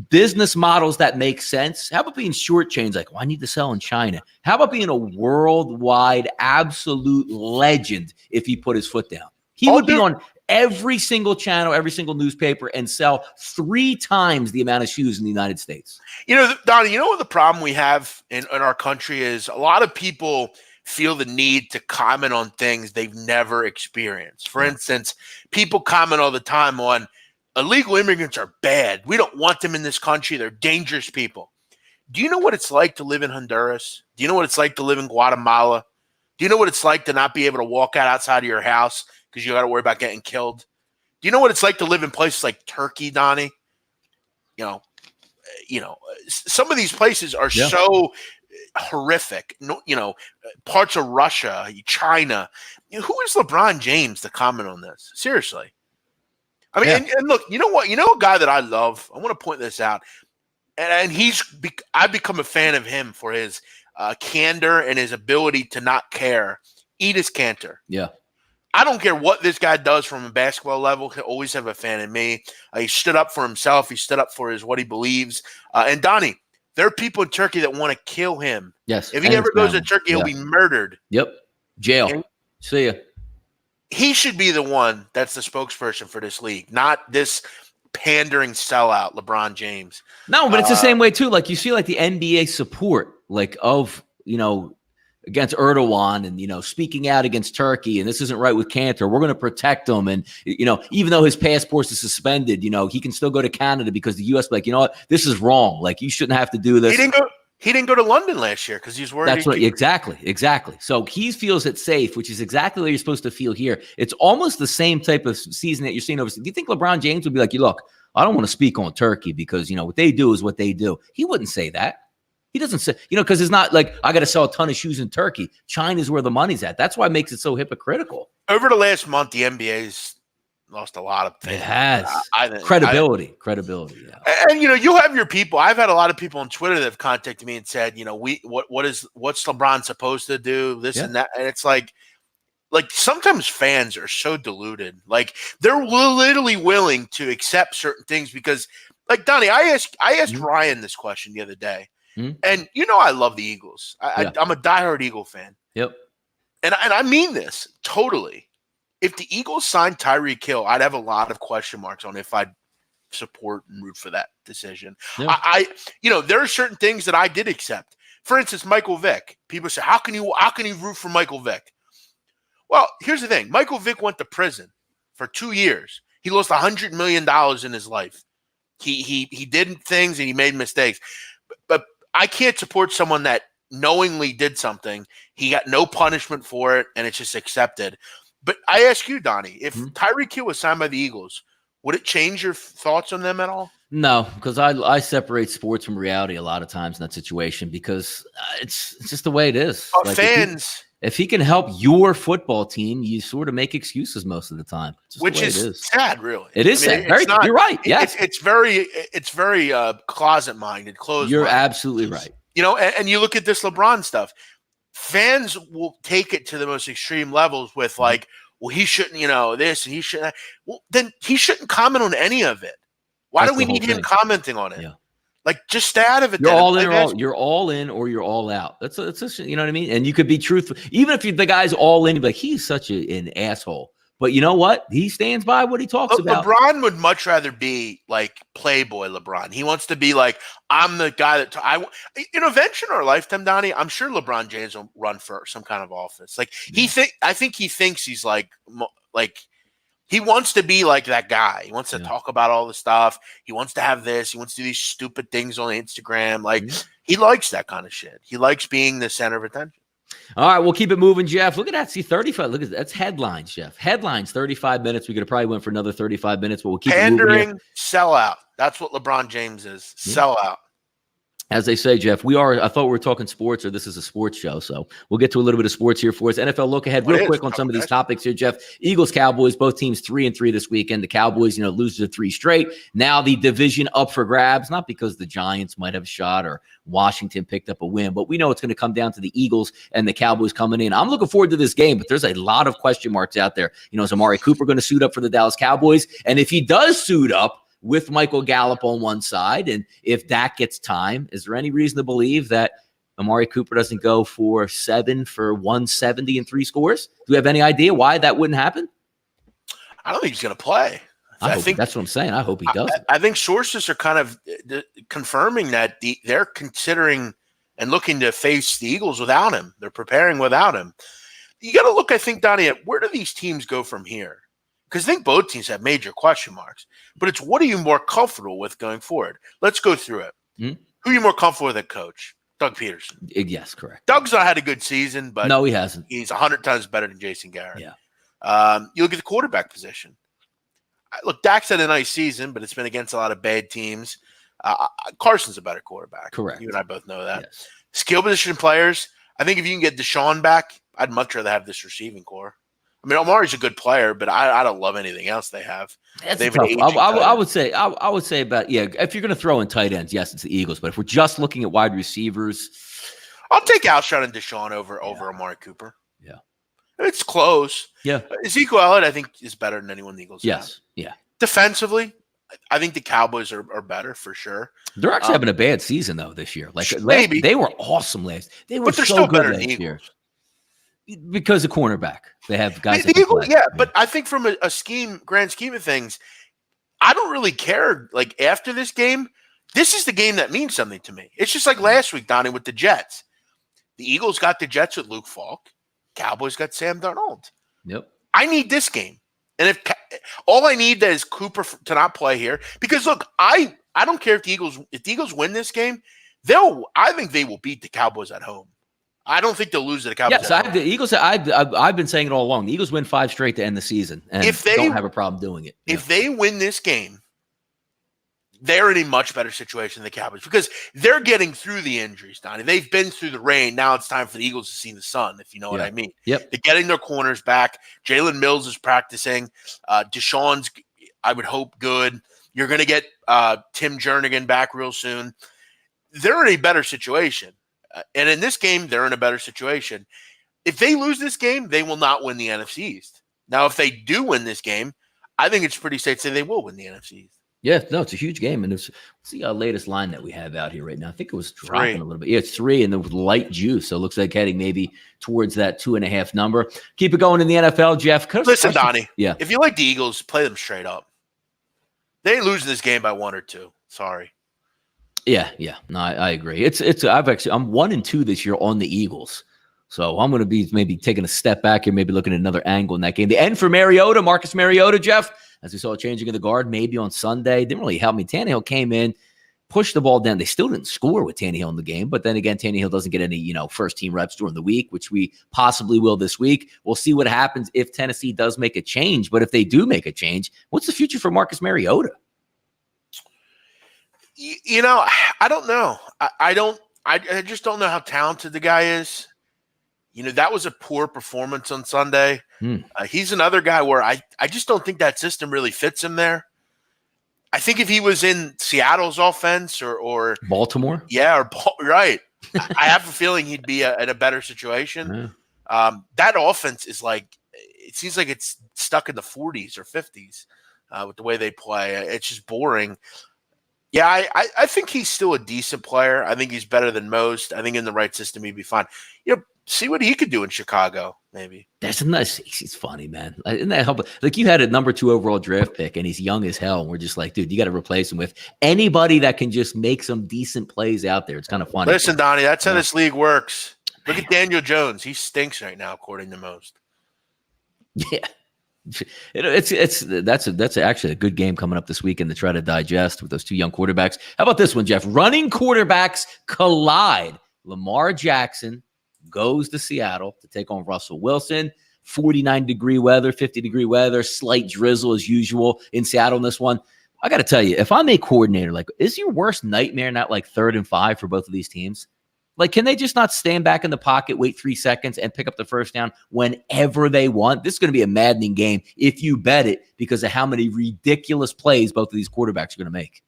business models that make sense? How about being shortchanged? Like, well, I need to sell in China. How about being a worldwide absolute legend if he put his foot down? He would be on every single channel, every single newspaper, and sell 3 times the amount of shoes in the United States. Donnie, you know what the problem we have in our country is? A lot of people feel the need to comment on things they've never experienced. For instance, people comment all the time on illegal immigrants are bad. We don't want them in this country. They're dangerous people. Do you know what it's like to live in Honduras? Do you know what it's like to live in Guatemala? Do you know what it's like to not be able to walk outside of your house because you got to worry about getting killed? Do you know what it's like to live in places like Turkey, Donnie? Some of these places are so horrific. Parts of Russia, China. Who is LeBron James to comment on this? Seriously. I mean, and look, you know what? You know a guy that I love? I want to point this out. And I've become a fan of him for his candor and his ability to not care. Enes Kanter. Yeah. I don't care what this guy does from a basketball level. He'll always have a fan in me. He stood up for himself. He stood up for what he believes. And Donnie, there are people in Turkey that want to kill him. Yes. If he ever goes to Turkey, he'll be murdered. Yep. Jail. And see ya. He should be the one that's the spokesperson for this league, not this pandering sellout, LeBron James. No, but it's the same way too. Like, you see, like, the NBA support, like, of, against Erdogan and, speaking out against Turkey, and this isn't right with Cantor. We're going to protect him. And, even though his passport is suspended, he can still go to Canada because the U.S. like, you know what, this is wrong. Like, you shouldn't have to do this. He didn't go to London last year because he's worried. That's right. Exactly. So he feels it safe, which is exactly what you're supposed to feel here. It's almost the same type of season that you're seeing overseas. Do you think LeBron James would be like, look, I don't want to speak on Turkey because, what they do is what they do. He wouldn't say that. He doesn't say, because it's not like I got to sell a ton of shoes in Turkey. China's where the money's at. That's why it makes it so hypocritical. Over the last month, the NBA's lost a lot of things. It has. Credibility. Yeah. And, you'll have your people. I've had a lot of people on Twitter that have contacted me and said, what's LeBron supposed to do? This and that. And it's like sometimes fans are so deluded. Like, they're literally willing to accept certain things because, like, Donnie, I asked Ryan this question the other day. And I love the Eagles. I'm a diehard Eagle fan. Yep. And I mean this totally. If the Eagles signed Tyreek Hill, I'd have a lot of question marks on if I'd support and root for that decision. Yeah. There are certain things that I did accept. For instance, Michael Vick. People say, how can you root for Michael Vick? Well, here's the thing. Michael Vick went to prison for 2 years. He lost $100 million in his life. He did things and he made mistakes. But I can't support someone that knowingly did something. He got no punishment for it, and it's just accepted. But I ask you, Donnie, if Tyreek Hill was signed by the Eagles, would it change your thoughts on them at all? No, because I separate sports from reality a lot of times in that situation because it's just the way it is. Like, fans, if he can help your football team, you sort of make excuses most of the time. Which is sad, really. It is sad. You're right. Yes, it's very closet-minded, closed. You're absolutely right. And you look at this LeBron stuff. Fans will take it to the most extreme levels with like, well, he shouldn't, this and he shouldn't. Well, then he shouldn't comment on any of it. Why do we need him commenting on it? Yeah. Like, just stay out of it. You're then and all in, play or basketball. you're all in, or you're all out. That's you know what I mean. And you could be truthful, even if the guy's all in. You'd be like, he's such an asshole. But you know what? He stands by what he talks about. LeBron would much rather be like Playboy LeBron. He wants to be like, I'm the guy that eventually in our lifetime, Donnie, I'm sure LeBron James will run for some kind of office. Like I think he thinks he's like he wants to be like that guy. He wants to talk about all the stuff. He wants to have this. He wants to do these stupid things on Instagram. Like he likes that kind of shit. He likes being the center of attention. All right, we'll keep it moving, Jeff. Look at that. See, 35. Look at that. That's headlines, Jeff. Headlines, 35 minutes. We could have probably went for another 35 minutes, but we'll keep it moving. Pandering, sellout. That's what LeBron James is. Sellout. As they say, Jeff, I thought we were talking sports, or this is a sports show. So we'll get to a little bit of sports here for us. NFL look ahead real quick on some of these topics here, Jeff. Eagles, Cowboys, both teams 3-3 this weekend. The Cowboys, lose to 3 straight. Now the division up for grabs, not because the Giants might have a shot or Washington picked up a win, but we know it's going to come down to the Eagles and the Cowboys coming in. I'm looking forward to this game, but there's a lot of question marks out there. Is Amari Cooper going to suit up for the Dallas Cowboys? And if he does suit up with Michael Gallup on one side, and if Dak gets time, is there any reason to believe that Amari Cooper doesn't go for 7 for 170 and 3 scores? Do we have any idea why that wouldn't happen? I don't think he's going to play. I think that's what I'm saying. I hope he does. I think sources are kind of confirming that they're considering and looking to face the Eagles without him. They're preparing without him. You got to look, I think, Donnie, at where do these teams go from here? Because I think both teams have major question marks. But it's what are you more comfortable with going forward? Let's go through it. Who are you more comfortable with at coach? Doug Peterson. Yes, correct. Doug's not had a good season, but no, he hasn't. He's 100 times better than Jason Garrett. Yeah. You look at the quarterback position. Look, Dak's had a nice season, but it's been against a lot of bad teams. Carson's a better quarterback. Correct. You and I both know that. Yes. Skill position players, I think if you can get Deshaun back, I'd much rather have this receiving core. I mean, Omari's a good player, but I don't love anything else they have. I would say about, if you're going to throw in tight ends, yes, it's the Eagles. But if we're just looking at wide receivers, I'll take Alshon and Deshaun over Amari Cooper. Yeah. It's close. Yeah. Ezekiel Elliott, I think, is better than anyone the Eagles have. Yes. Yeah. Defensively, I think the Cowboys are better for sure. They're actually having a bad season, though, this year. Maybe. They were awesome last. They were but they're so still good better last than the year. Eagles. Because of cornerback. They have guys. The Eagles, but I think from a grand scheme of things, I don't really care. Like, after this game, this is the game that means something to me. It's just like last week, Donnie, with the Jets. The Eagles got the Jets with Luke Falk. Cowboys got Sam Darnold. Yep. I need this game. And if all I need is Cooper to not play here, because look, I don't care if the Eagles win this game, I think they will beat the Cowboys at home. I don't think they'll lose to the Cowboys. Yes, the Eagles. I've been saying it all along. The Eagles win 5 straight to end the season, and if they don't have a problem doing it. If they win this game, they're in a much better situation than the Cowboys because they're getting through the injuries, Donnie. They've been through the rain. Now it's time for the Eagles to see the sun, if you know what I mean. Yep. They're getting their corners back. Jalen Mills is practicing. Deshaun's, I would hope, good. You're going to get Tim Jernigan back real soon. They're in a better situation. And in this game, they're in a better situation. If they lose this game, they will not win the NFC East. Now, if they do win this game, I think it's pretty safe to say they will win the NFC East. Yeah, no, it's a huge game. And let's see our latest line that we have out here right now. I think it was dropping a little bit. Yeah, it's 3 and there was light juice. So it looks like heading maybe towards that 2.5 number. Keep it going in the NFL, Jeff. Listen, Donnie. Yeah. If you like the Eagles, play them straight up. They ain't losing this game by 1 or 2. Sorry. Yeah. No, I agree. I'm 1-2 this year on the Eagles. So I'm going to be maybe taking a step back here, maybe looking at another angle in that game. The end for Mariota, Marcus Mariota, Jeff, as we saw a changing of the guard, maybe on Sunday. Didn't really help me. Tannehill came in, pushed the ball down. They still didn't score with Tannehill in the game. But then again, Tannehill doesn't get any, first team reps during the week, which we possibly will this week. We'll see what happens if Tennessee does make a change. But if they do make a change, what's the future for Marcus Mariota? I don't know. I just don't know how talented the guy is. That was a poor performance on Sunday. He's another guy where I just don't think that system really fits him there. I think if he was in Seattle's offense or Baltimore. Yeah, right. I have a feeling he'd be in a better situation. Yeah. That offense is it seems like it's stuck in the 40s or 50s with the way they play. It's just boring. Yeah, I think he's still a decent player. I think he's better than most. I think in the right system, he'd be fine. See what he could do in Chicago, maybe. That's nice. He's funny, man. Isn't that helpful? Like, you had a number 2 overall draft pick, and he's young as hell. And we're just like, dude, you got to replace him with anybody that can just make some decent plays out there. It's kind of funny. Listen, Donnie, that's how this league works. Look at Daniel Jones. He stinks right now, according to most. Yeah. That's actually a good game coming up this weekend to try to digest with those 2 young quarterbacks. How about this one, Jeff? Running quarterbacks collide. Lamar Jackson goes to Seattle to take on Russell Wilson. 49-degree weather, 50-degree weather, slight drizzle as usual in Seattle in this one. I got to tell you, if I'm a coordinator, like, is your worst nightmare not like 3rd and 5 for both of these teams? Like, can they just not stand back in the pocket, wait 3 seconds, and pick up the first down whenever they want? This is going to be a maddening game if you bet it, because of how many ridiculous plays both of these quarterbacks are going to make.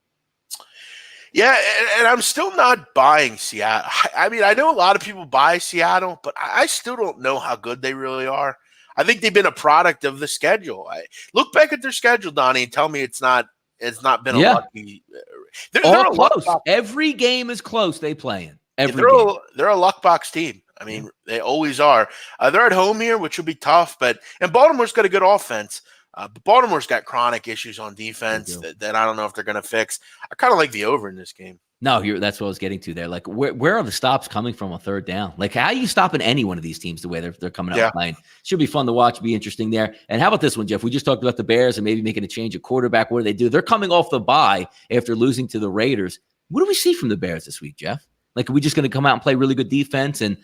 Yeah, and I'm still not buying Seattle. I mean, I know a lot of people buy Seattle, but I still don't know how good they really are. I think they've been a product of the schedule. Look back at their schedule, Donnie, and tell me it's not been a lucky. They're close. Every game is close they play in. They're a luck box team. I mean, they always are. They're at home here, which will be tough, and Baltimore's got a good offense. But Baltimore's got chronic issues on defense that I don't know if they're going to fix. I kind of like the over in this game. No, that's what I was getting to there. Like, where are the stops coming from on 3rd down? Like, how are you stopping any one of these teams the way they're coming out and playing? Should be fun to watch, be interesting there. And how about this one, Jeff? We just talked about the Bears and maybe making a change at quarterback. What do? They're coming off the bye after losing to the Raiders. What do we see from the Bears this week, Jeff? Like, are we just going to come out and play really good defense and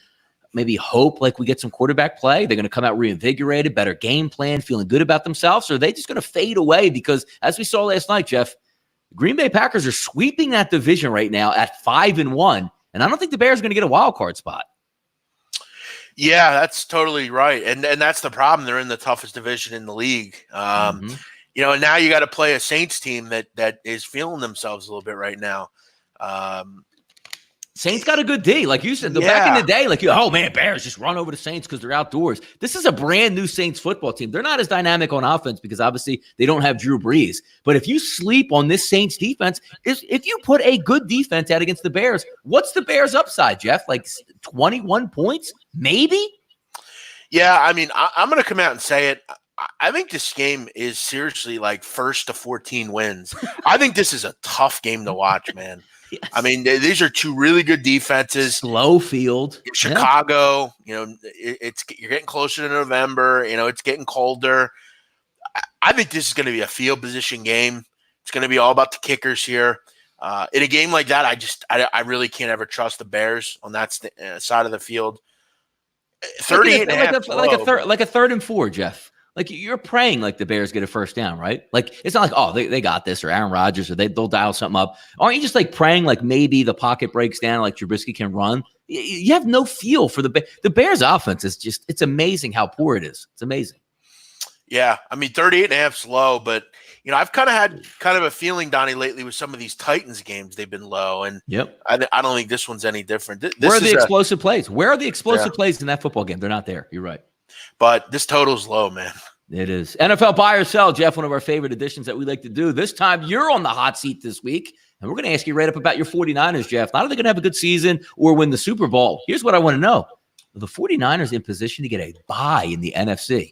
maybe hope like we get some quarterback play? They're going to come out reinvigorated, better game plan, feeling good about themselves? Or are they just going to fade away? Because as we saw last night, Jeff, the Green Bay Packers are sweeping that division right now at 5-1. And I don't think the Bears are going to get a wild card spot. Yeah, that's totally right. And that's the problem. They're in the toughest division in the league. And now you got to play a Saints team that is feeling themselves a little bit right now. Saints got a good D. Like you said, back in the day, like, oh, man, Bears just run over the Saints because they're outdoors. This is a brand new Saints football team. They're not as dynamic on offense because obviously they don't have Drew Brees. But if you sleep on this Saints defense, if you put a good defense out against the Bears, what's the Bears' upside, Jeff? Like 21 points, maybe? Yeah, I mean, I'm going to come out and say it. I think this game is seriously like 1st to 14 wins. I think this is a tough game to watch, man. Yes. I mean, these are 2 really good defenses. Slow field. Chicago, you're getting closer to November. It's getting colder. I think this is going to be a field position game. It's going to be all about the kickers here. In a game like that, I really can't ever trust the Bears on that side of the field. 38 like a 3rd and 4, Jeff. Like, you're praying like the Bears get a first down, right? Like, it's not like, oh, they got this, or Aaron Rodgers, or they'll dial something up. Aren't you just like praying like maybe the pocket breaks down, like Trubisky can run? You have no feel for the Bears offense. It's amazing how poor it is. It's amazing. Yeah, I mean, 38.5 is low, but I've kind of had a feeling, Donnie, lately with some of these Titans games, they've been low, and I don't think this one's any different. Where are the explosive plays? Where are the explosive plays in that football game? They're not there. You're right. But this total's low, man. It is. NFL buy or sell, Jeff, one of our favorite additions that we like to do. This time, you're on the hot seat this week, and we're going to ask you right up about your 49ers, Jeff. Not are they going to have a good season or win the Super Bowl? Here's what I want to know. Are the 49ers in position to get a bye in the NFC?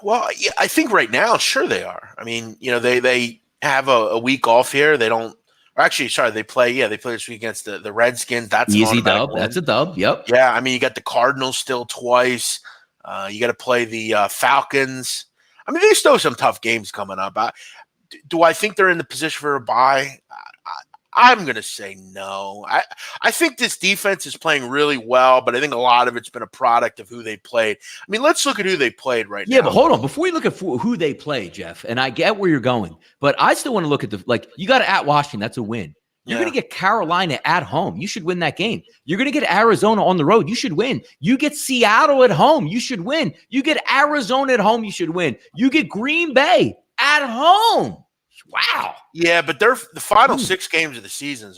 Well, yeah, I think right now, sure they are. I mean, they have a week off here. They don't. Or actually, sorry, they play this week against the Redskins. That's easy dub. That's a dub. Yep. Yeah, I mean, you got the Cardinals still twice. You got to play the Falcons. I mean, they still have some tough games coming up. Do I think they're in the position for a bye? I'm going to say no. I think this defense is playing really well, but I think a lot of it's been a product of who they played. I mean, let's look at who they played right now. Yeah, but hold on. Before we look at who they played, Jeff, and I get where you're going, but I still want to look at you got to at Washington. That's a win. You're going to get Carolina at home. You should win that game. You're going to get Arizona on the road. You should win. You get Seattle at home. You should win. You get Arizona at home. You should win. You get Green Bay at home. Wow. Yeah, but the final 6 games of the season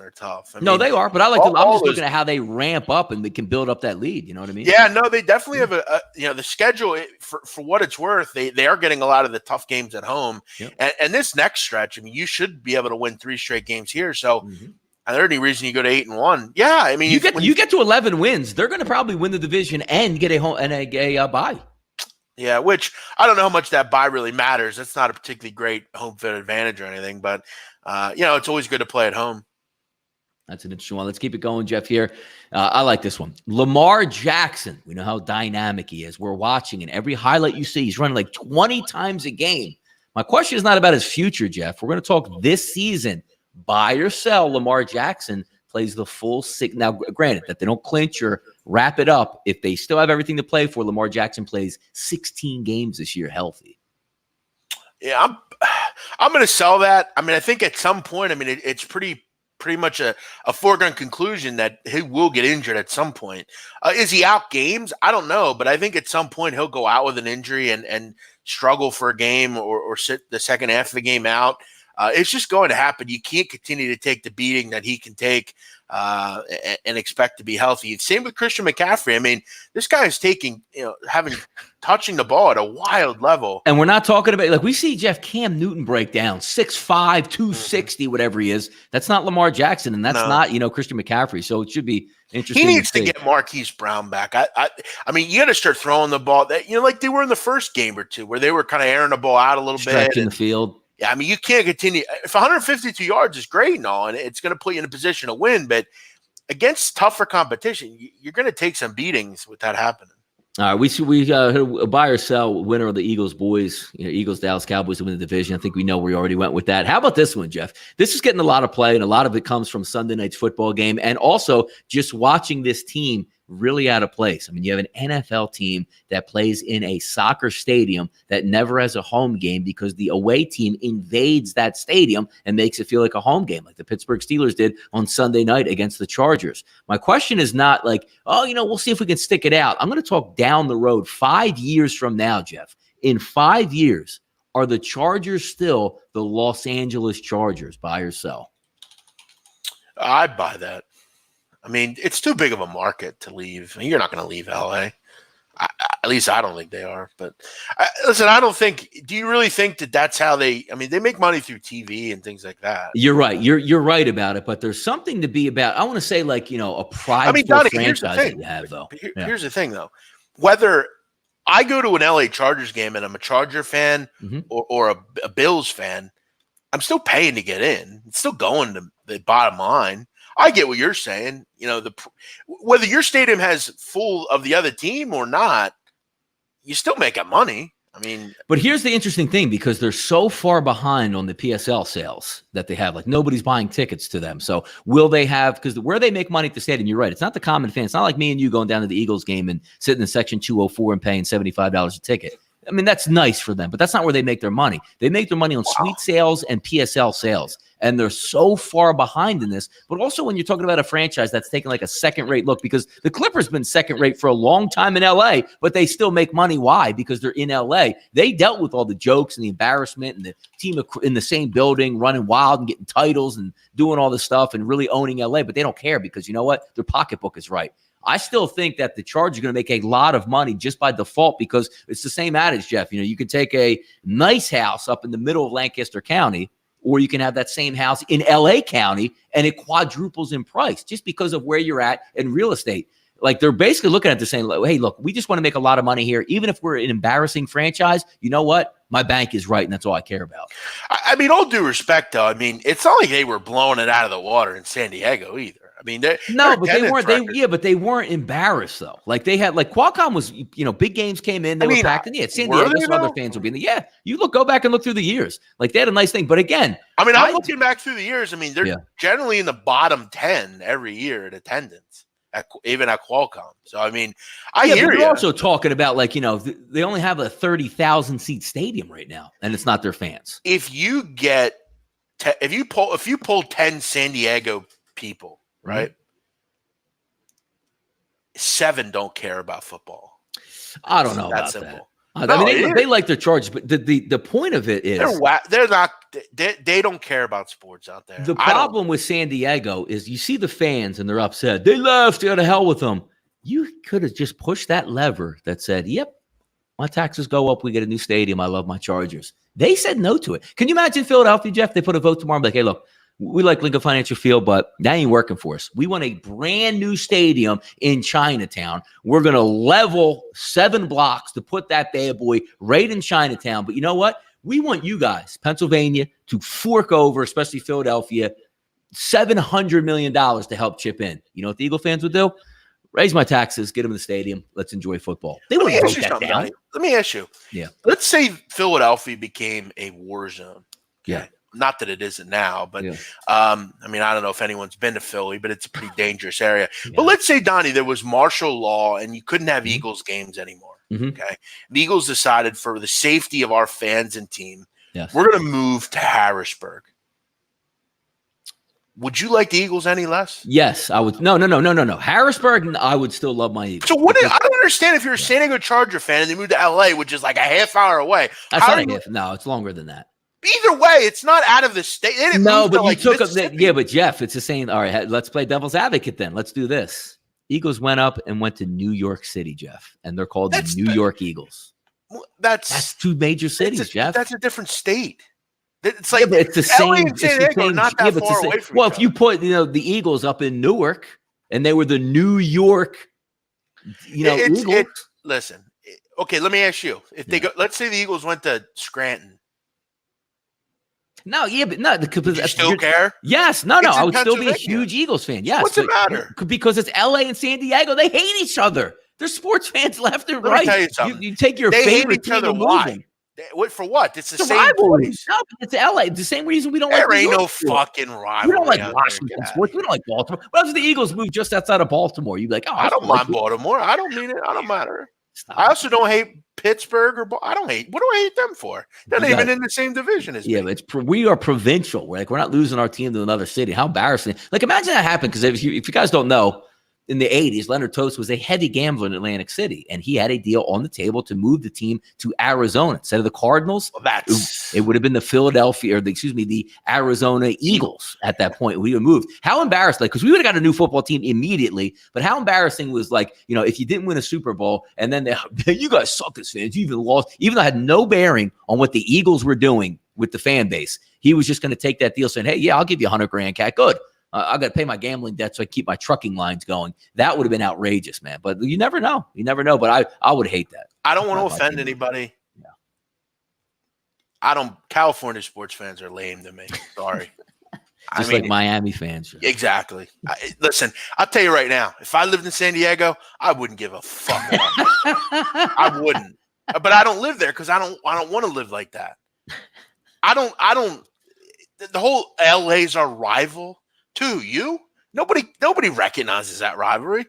are tough. I No, mean, they are, but I'm just looking those, at how they ramp up and they can build up that lead. You know what I mean? yeah, no, they definitely have the schedule for what it's worth. They are getting a lot of the tough games at home, Yep. and this next stretch, I mean, you should be able to win 3 straight games here. So, Mm-hmm. are there any reason you go to 8-1? Yeah, I mean, you get to 11 wins, they're going to probably win the division and get a home and a bye. Yeah, which I don't know how much that bye really matters. That's not a particularly great home field advantage or anything, but it's always good to play at home. That's an interesting one. Let's keep it going, Jeff, here. I like this one. Lamar Jackson. We know how dynamic he is. We're watching, and every highlight you see, he's running like 20 times a game. My question is not about his future, Jeff. We're going to talk this season. Buy or sell, Lamar Jackson plays the full 6. Now, granted, that they don't clinch or wrap it up. If they still have everything to play for, Lamar Jackson plays 16 games this year healthy. Yeah, I'm going to sell that. I mean, I think at some point, I mean, it's pretty much a foregone conclusion that he will get injured at some point. Is he out games? I don't know, but I think at some point he'll go out with an injury and struggle for a game or sit the second half of the game out. It's just going to happen. You can't continue to take the beating that he can take and expect to be healthy. Same with Christian McCaffrey. I mean, this guy is touching the ball at a wild level. And we're not talking about, like, we see Jeff Cam Newton break down 6'5", 260, whatever he is. That's not Lamar Jackson, and that's not, Christian McCaffrey. So it should be interesting. He needs to get Marquise Brown back. I mean, you got to start throwing the ball that, like they were in the first game or two where they were kind of airing the ball out a little bit. Stretching the field. Yeah, I mean, you can't continue. If 152 yards is great and all, and it's going to put you in a position to win, but against tougher competition, you're going to take some beatings with that happening. All right, we buy or sell winner of the Eagles boys, Eagles Dallas Cowboys to win the division. I think we know we already went with that. How about this one, Jeff? This is getting a lot of play, and a lot of it comes from Sunday night's football game, and also just watching this team really out of place. I mean, you have an NFL team that plays in a soccer stadium that never has a home game because the away team invades that stadium and makes it feel like a home game, like the Pittsburgh Steelers did on Sunday night against the Chargers. My question is not like, we'll see if we can stick it out. I'm going to talk down the road 5 years from now, Jeff. In 5 years, are the Chargers still the Los Angeles Chargers? Buy or sell? I'd buy that. I mean, it's too big of a market to leave. I mean, you're not going to leave LA. At least I don't think they are. But listen, I don't think. Do you really think that that's how they? I mean, they make money through TV and things like that. You're right. You're right about it. But there's something to be about. I want to say, like, a prideful franchise that you have, though. Here's the thing, though. Whether I go to an LA Chargers game and I'm a Charger fan or a Bills fan, I'm still paying to get in. It's still going to the bottom line. I get what you're saying. Whether your stadium has full of the other team or not, you still making money. I mean, but here's the interesting thing, because they're so far behind on the PSL sales that they have. Like, nobody's buying tickets to them. So will they have? Because where they make money at the stadium, you're right. It's not the common fan. It's not like me and you going down to the Eagles game and sitting in section 204 and paying $75 a ticket. I mean, that's nice for them, but that's not where they make their money. They make their money on suite sales and PSL sales. And they're so far behind in this. But also when you're talking about a franchise that's taking like a second-rate look, because the Clippers been second-rate for a long time in L.A., but they still make money. Why? Because they're in L.A. They dealt with all the jokes and the embarrassment and the team in the same building running wild and getting titles and doing all this stuff and really owning L.A., but they don't care because you know what? Their pocketbook is right. I still think that the Chargers are going to make a lot of money just by default because it's the same adage, Jeff. You can take a nice house up in the middle of Lancaster County, or you can have that same house in L.A. County, and it quadruples in price just because of where you're at in real estate. Like, they're basically looking at this saying, hey, look, we just want to make a lot of money here. Even if we're an embarrassing franchise, you know what? My bank is right, and that's all I care about. I mean, all due respect, though, I mean, it's not like they were blowing it out of the water in San Diego either. I mean, but they weren't embarrassed though. Like, they had, like, Qualcomm was, big games came in, they were packed in. Yeah, San Diego, some other fans will be in there. Yeah, go back and look through the years. Like, they had a nice thing, but again, I mean, I'm looking back through the years. I mean, they're generally in the bottom 10 every year at attendance, even at Qualcomm. So, I mean, I hear you. You're also talking about, like, they only have a 30,000 seat stadium right now, and it's not their fans. If you get, if you pull 10 San Diego people. Right. 7 don't care about football. I don't know about that. I mean, they like their Chargers, but the point of it is they're not. They don't care about sports out there. The problem with San Diego is you see the fans and they're upset. They left. Go to hell with them. You could have just pushed that lever that said, "Yep, my taxes go up. We get a new stadium. I love my Chargers." They said no to it. Can you imagine Philadelphia, Jeff? They put a vote tomorrow and be like, "Hey, look, we like Lincoln Financial Field, but that ain't working for us. We want a brand new stadium in Chinatown. We're going to level 7 blocks to put that bad boy right in Chinatown. But you know what? We want you guys, Pennsylvania, to fork over, especially Philadelphia, $700 million to help chip in." You know what the Eagle fans would do? Raise my taxes, get them in the stadium. Let's enjoy football. They wouldn't vote that down. Let me ask you. Yeah. Let's say Philadelphia became a war zone. Okay? Yeah. Not that it isn't now, but I mean, I don't know if anyone's been to Philly, but it's a pretty dangerous area. Yeah. But let's say, Donnie, there was martial law and you couldn't have Eagles games anymore. Okay. The Eagles decided for the safety of our fans and team, we're going to move to Harrisburg. Would you like the Eagles any less? Yes, I would. No. Harrisburg, I would still love my Eagles. So I don't understand if you're a San Diego Charger fan and they moved to LA, which is like a half hour away. That's not a half. No, it's longer than that. Either way, it's not out of the state. They didn't move to, like, took up. Yeah, but Jeff, it's the same. All right, let's play devil's advocate then. Let's do this. Eagles went up and went to New York City, Jeff, and they're called the New York Eagles. That's 2 major cities, Jeff. That's a different state. It's like it's the same. LA and San Diego are not that far away from each other. If you put the Eagles up in Newark and they were the New York, Eagles. Listen, okay, let me ask you: if they go, let's say the Eagles went to Scranton. No, yeah, but no. Do you still care? Yes, no. I would still be a huge Eagles fan. Yes. What's the matter? Because it's LA and San Diego. They hate each other. They're sports fans left and right. Let me tell you something. You take your favorite team and why? What for? What? It's the same rivalry. place. No, it's LA. It's the same reason we don't like. There ain't no fucking rivalry. We don't like Washington sports. We don't like Baltimore. What if the Eagles moved just outside of Baltimore? You'd be like, I don't mind Baltimore. I don't mean it. I don't matter. I also don't hate Pittsburgh I don't hate. What do I hate them for? They're not even in the same division as me. Yeah, but we are provincial. We're not losing our team to another city. How embarrassing! Like, imagine that happened. Because if you guys don't know, in the 80s, Leonard Tost was a heavy gambler in Atlantic City, and he had a deal on the table to move the team to Arizona instead of the Cardinals. Well, it would have been the Arizona Eagles at that point. We would have moved. How embarrassing! Because we would have got a new football team immediately. But how embarrassing was if you didn't win a Super Bowl and then you guys suck as fans. You even lost, even though it had no bearing on what the Eagles were doing with the fan base. He was just going to take that deal, saying, "Hey, yeah, I'll give you $100,000, cat. Good. I got to pay my gambling debt so I keep my trucking lines going." That would have been outrageous, man. But you never know. But I would hate that. I don't want to offend anybody. Yeah. California sports fans are lame to me. Sorry. Just like Miami fans. Exactly. Listen, I'll tell you right now, if I lived in San Diego, I wouldn't give a fuck. I wouldn't. But I don't live there because I don't want to live like that. I don't. The whole LA's our rival. To you, nobody recognizes that rivalry.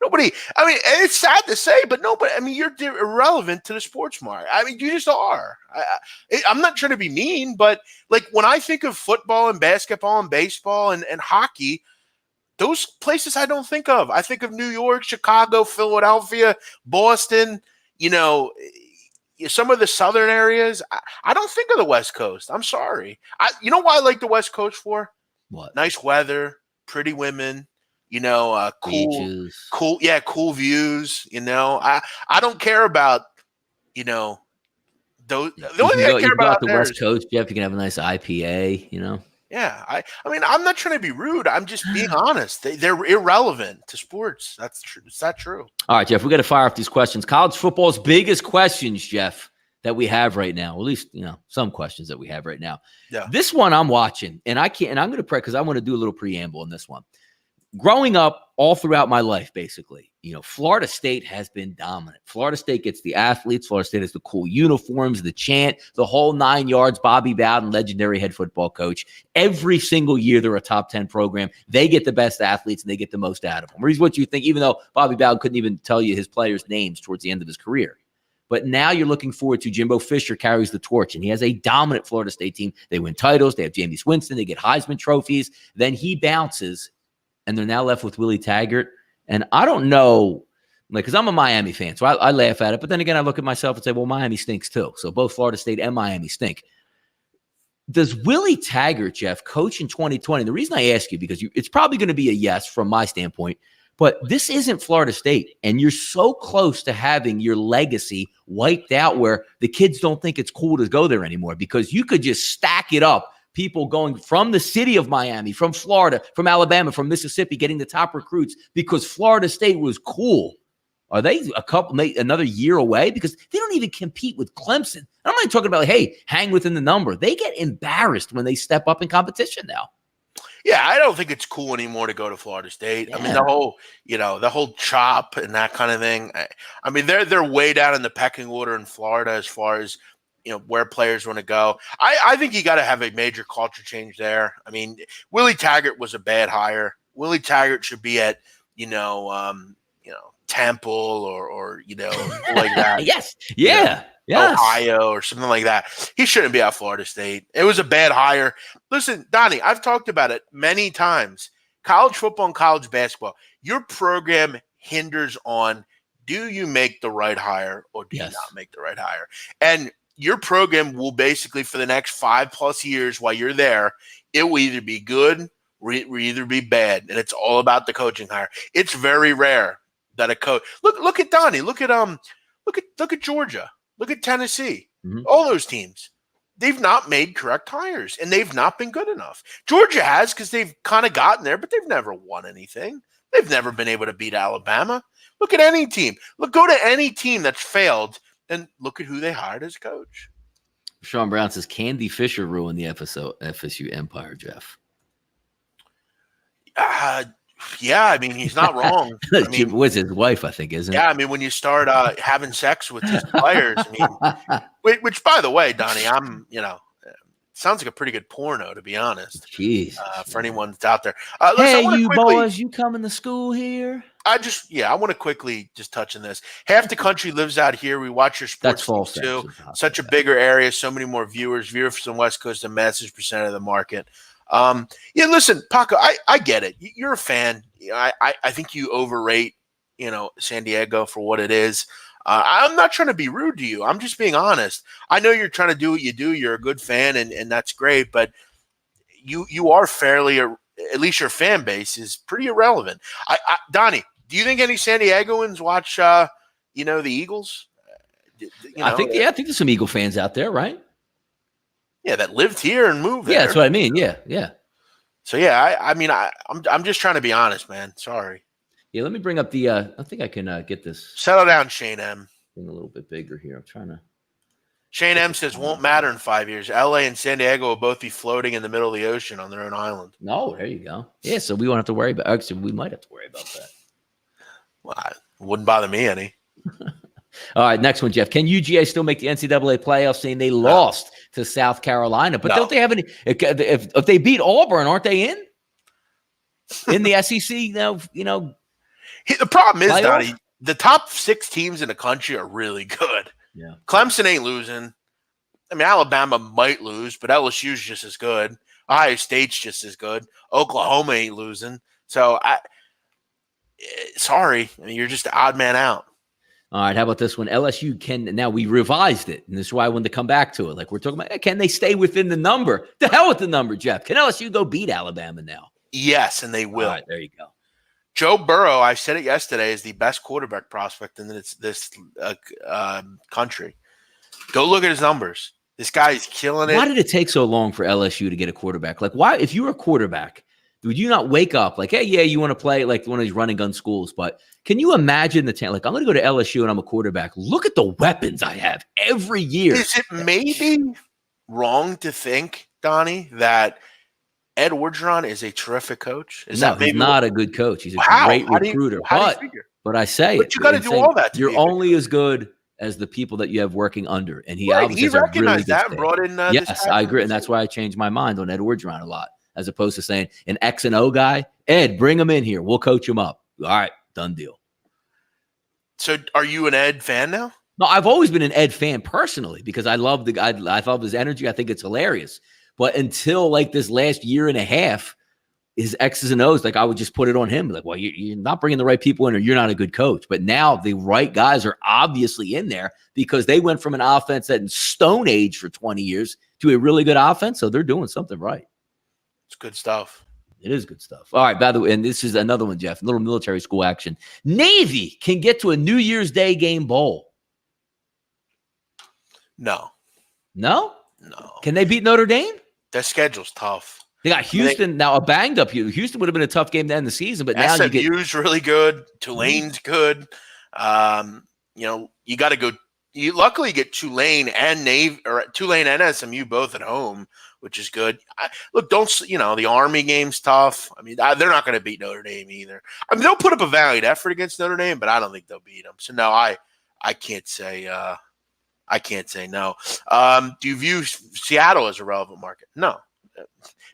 Nobody. I mean, it's sad to say, but nobody. I mean, you're irrelevant to the sports market. I mean, you just are. I'm not trying to be mean, but like when I think of football and basketball and baseball and hockey, those places I don't think of. I think of New York, Chicago, Philadelphia, Boston. Some of the southern areas. I don't think of the West Coast. I'm sorry. You know why I like the West Coast for? What? Nice weather, pretty women, cool beaches. Cool views. I don't care about, those. The only thing I care about the West Coast, Jeff, you can have a nice IPA. Yeah, I mean, I'm not trying to be rude. I'm just being honest. They're irrelevant to sports. That's true. It's not true. All right, Jeff, we got to fire off these questions. College football's biggest questions, Jeff, that we have right now. At least, some questions that we have right now. Yeah. This one I'm watching, and I'm going to pray because I want to do a little preamble in this one. Growing up all throughout my life, basically, Florida State has been dominant. Florida State gets the athletes. Florida State has the cool uniforms, the chant, the whole 9 yards. Bobby Bowden, legendary head football coach. Every single year, they're a top 10 program. They get the best athletes, and they get the most out of them. Here's what you think, even though Bobby Bowden couldn't even tell you his players' names towards the end of his career. But now you're looking forward to Jimbo Fisher carries the torch, and he has a dominant Florida State team. They win titles. They have Jameis Winston. They get Heisman trophies. Then he bounces, and they're now left with Willie Taggart. And I don't know. Like, because I'm a Miami fan, so I laugh at it. But then again, I look at myself and say, well, Miami stinks too. So both Florida State and Miami stink. Does Willie Taggart, Jeff, coach in 2020? The reason I ask you, because it's probably going to be a yes from my standpoint, but this isn't Florida State, and you're so close to having your legacy wiped out where the kids don't think it's cool to go there anymore, because you could just stack it up. People going from the city of Miami, from Florida, from Alabama, from Mississippi, getting the top recruits because Florida State was cool. Are they another year away? Because they don't even compete with Clemson. I'm not talking about, hey, hang within the number. They get embarrassed when they step up in competition now. Yeah, I don't think it's cool anymore to go to Florida State. Yeah. I mean, the whole chop and that kind of thing. I mean, they're way down in the pecking order in Florida as far as, where players want to go. I think you got to have a major culture change there. I mean, Willie Taggart was a bad hire. Willie Taggart should be at, Temple or like that. Yes. Yeah. Yes. Ohio or something like that. He shouldn't be at Florida State. It was a bad hire. Listen, Donnie, I've talked about it many times. College football and college basketball, your program hinders on, do you make the right hire or do you not make the right hire? And your program will basically, for the next 5+ years while you're there, it will either be good or it will either be bad. And it's all about the coaching hire. It's very rare that a coach look at Donnie, look at Georgia, look at Tennessee, all those teams. They've not made correct hires and they've not been good enough. Georgia has, because they've kind of gotten there, but they've never won anything. They've never been able to beat Alabama. Look at any team. Go to any team that's failed and look at who they hired as coach. Sean Brown says Candy Fisher ruined the FSU empire, Jeff. Yeah, I mean, he's not wrong. Was his wife, I think, isn't it? Yeah, I mean, when you start having sex with his players, I mean, which, by the way, Donnie, sounds like a pretty good porno, to be honest. Jeez. For anyone that's out there. Hey, you boys, you coming to school here? I want to quickly just touch on this. Half the country lives out here. We watch your sports too. Such a bigger area, so many more viewers from West Coast, a massive percent of the market. Listen, Paco, I get it. You're a fan. I think you overrate, San Diego for what it is. I'm not trying to be rude to you. I'm just being honest. I know you're trying to do what you do. You're a good fan, and that's great. But you are fairly, at least your fan base is pretty irrelevant. Donnie, do you think any San Diegoans watch, the Eagles? I think there's some Eagle fans out there, right? Yeah, that lived here and moved there. Yeah, that's what I mean. Yeah. So yeah, I'm just trying to be honest, man. Sorry. Yeah, let me bring up the. I think I can get this. Settle down, Shane M. Thing a little bit bigger here. I'm trying to. Shane M says won't matter in 5 years. LA and San Diego will both be floating in the middle of the ocean on their own island. No, there you go. Yeah, so we won't have to worry about. Actually, we might have to worry about that. Well, it wouldn't bother me any. All right, next one, Jeff. Can UGA still make the NCAA playoffs? Saying they lost to South Carolina, but don't they have any? If they beat Auburn, aren't they in the SEC now? The problem is, Donnie, the top 6 teams in the country are really good. Yeah, Clemson ain't losing. I mean, Alabama might lose, but LSU's just as good. Ohio State's just as good. Oklahoma ain't losing. So, sorry, you're just the odd man out. All right, how about this one? LSU now we revised it, and this is why I wanted to come back to it. Like we're talking about, can they stay within the number? The hell with the number, Jeff. Can LSU go beat Alabama now? Yes, and they will. All right, there you go. Joe Burrow, I said it yesterday, is the best quarterback prospect in this country. Go look at his numbers. This guy is killing it. Why did it take so long for LSU to get a quarterback? Like, why, if you were a quarterback, would you not wake up like, hey, yeah, you want to play like one of these running gun schools, but can you imagine like, I'm going to go to LSU and I'm a quarterback. Look at the weapons I have every year. Is it maybe wrong to think, Donnie, that Ed Orgeron is a terrific coach? He's not a good coach. He's a great recruiter. But I say but you got to do all that. You're only as good as the people that you have working under. And he obviously recognized that and brought in yes, I agree. And that's why I changed my mind on Ed Orgeron a lot, as opposed to saying an X and O guy. Ed, bring him in here. We'll coach him up. All right, done deal. So are you an Ed fan now? No, I've always been an Ed fan personally because I love the guy. I love his energy. I think it's hilarious. But until like this last year and a half, his X's and O's, like I would just put it on him. Like, well, you're not bringing the right people in, or you're not a good coach. But now the right guys are obviously in there because they went from an offense that in Stone Age for 20 years to a really good offense. So they're doing something right. It's good stuff. It is good stuff. All right, by the way, and this is another one, Jeff, a little military school action. Navy can get to a New Year's Day game bowl. No. No? No. Can they beat Notre Dame? Their schedule's tough. They got Houston now, a banged up Houston. Houston would have been a tough game to end the season, but now SMU's really good. Tulane's good. You got to go. You luckily get Tulane and Tulane and SMU both at home, which is good. The Army game's tough. I mean, they're not going to beat Notre Dame either. I mean, they'll put up a valiant effort against Notre Dame, but I don't think they'll beat them. So no, I can't say. I can't say no. Do you view Seattle as a relevant market? No.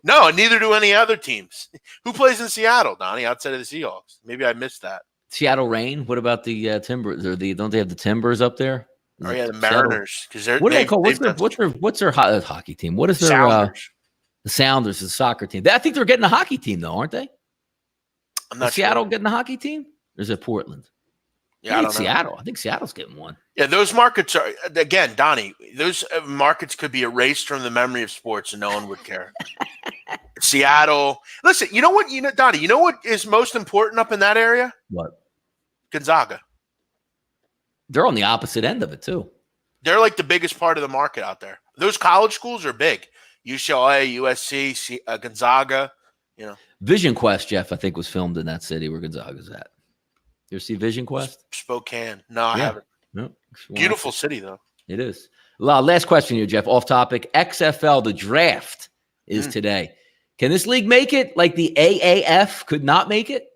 No, and neither do any other teams. Who plays in Seattle, Donnie, outside of the Seahawks? Maybe I missed that. Seattle Reign. What about the Timbers? Don't they have the Timbers up there? Oh yeah, the Mariners. Because what do they call? What's their hockey team? What is their Sounders? The Sounders, the soccer team. I think they're getting a hockey team though, aren't they? I'm not sure. Seattle getting a hockey team? Or is it Portland? Yeah, I don't know. Seattle. I think Seattle's getting one. Yeah, those markets are, again, Donnie, those markets could be erased from the memory of sports and no one would care. Seattle. Listen, you know what, Donnie, you know what is most important up in that area? What? Gonzaga. They're on the opposite end of it, too. They're like the biggest part of the market out there. Those college schools are big. UCLA, USC, Gonzaga, Vision Quest, Jeff, I think, was filmed in that city where Gonzaga's at. You ever see Vision Quest? Spokane. No, I haven't. No. Beautiful city, though. It is. Last question here, Jeff. Off topic. XFL, the draft is today. Can this league make it like the AAF could not make it?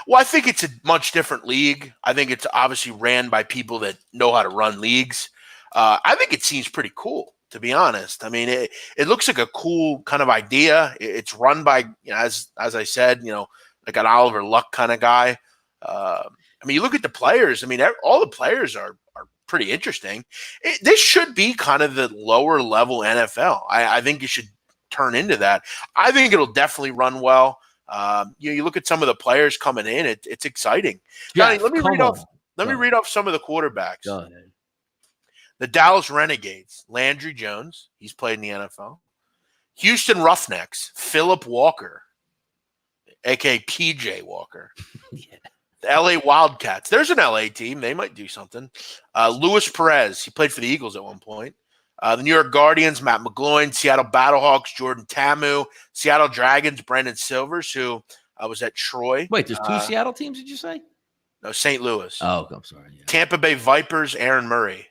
Well, I think it's a much different league. I think it's obviously ran by people that know how to run leagues. I think it seems pretty cool, to be honest. I mean, it looks like a cool kind of idea. It's run by, as I said, like an Oliver Luck kind of guy. I mean, you look at the players. I mean, all the players are pretty interesting. This should be kind of the lower level NFL. I think it should turn into that. I think it'll definitely run well. You look at some of the players coming in. It's exciting. Yeah, Johnny, let me read off some of the quarterbacks. Go ahead. The Dallas Renegades, Landry Jones. He's played in the NFL. Houston Roughnecks, Phillip Walker, a.k.a. PJ Walker. Yeah. The LA Wildcats. There's an LA team. They might do something. Luis Perez. He played for the Eagles at one point. The New York Guardians, Matt McGloin. Seattle Battlehawks, Jordan Tamu. Seattle Dragons, Brendan Silvers, who was at Troy. Wait, there's two Seattle teams, did you say? No, St. Louis. Oh, I'm sorry. Yeah. Tampa Bay Vipers, Aaron Murray.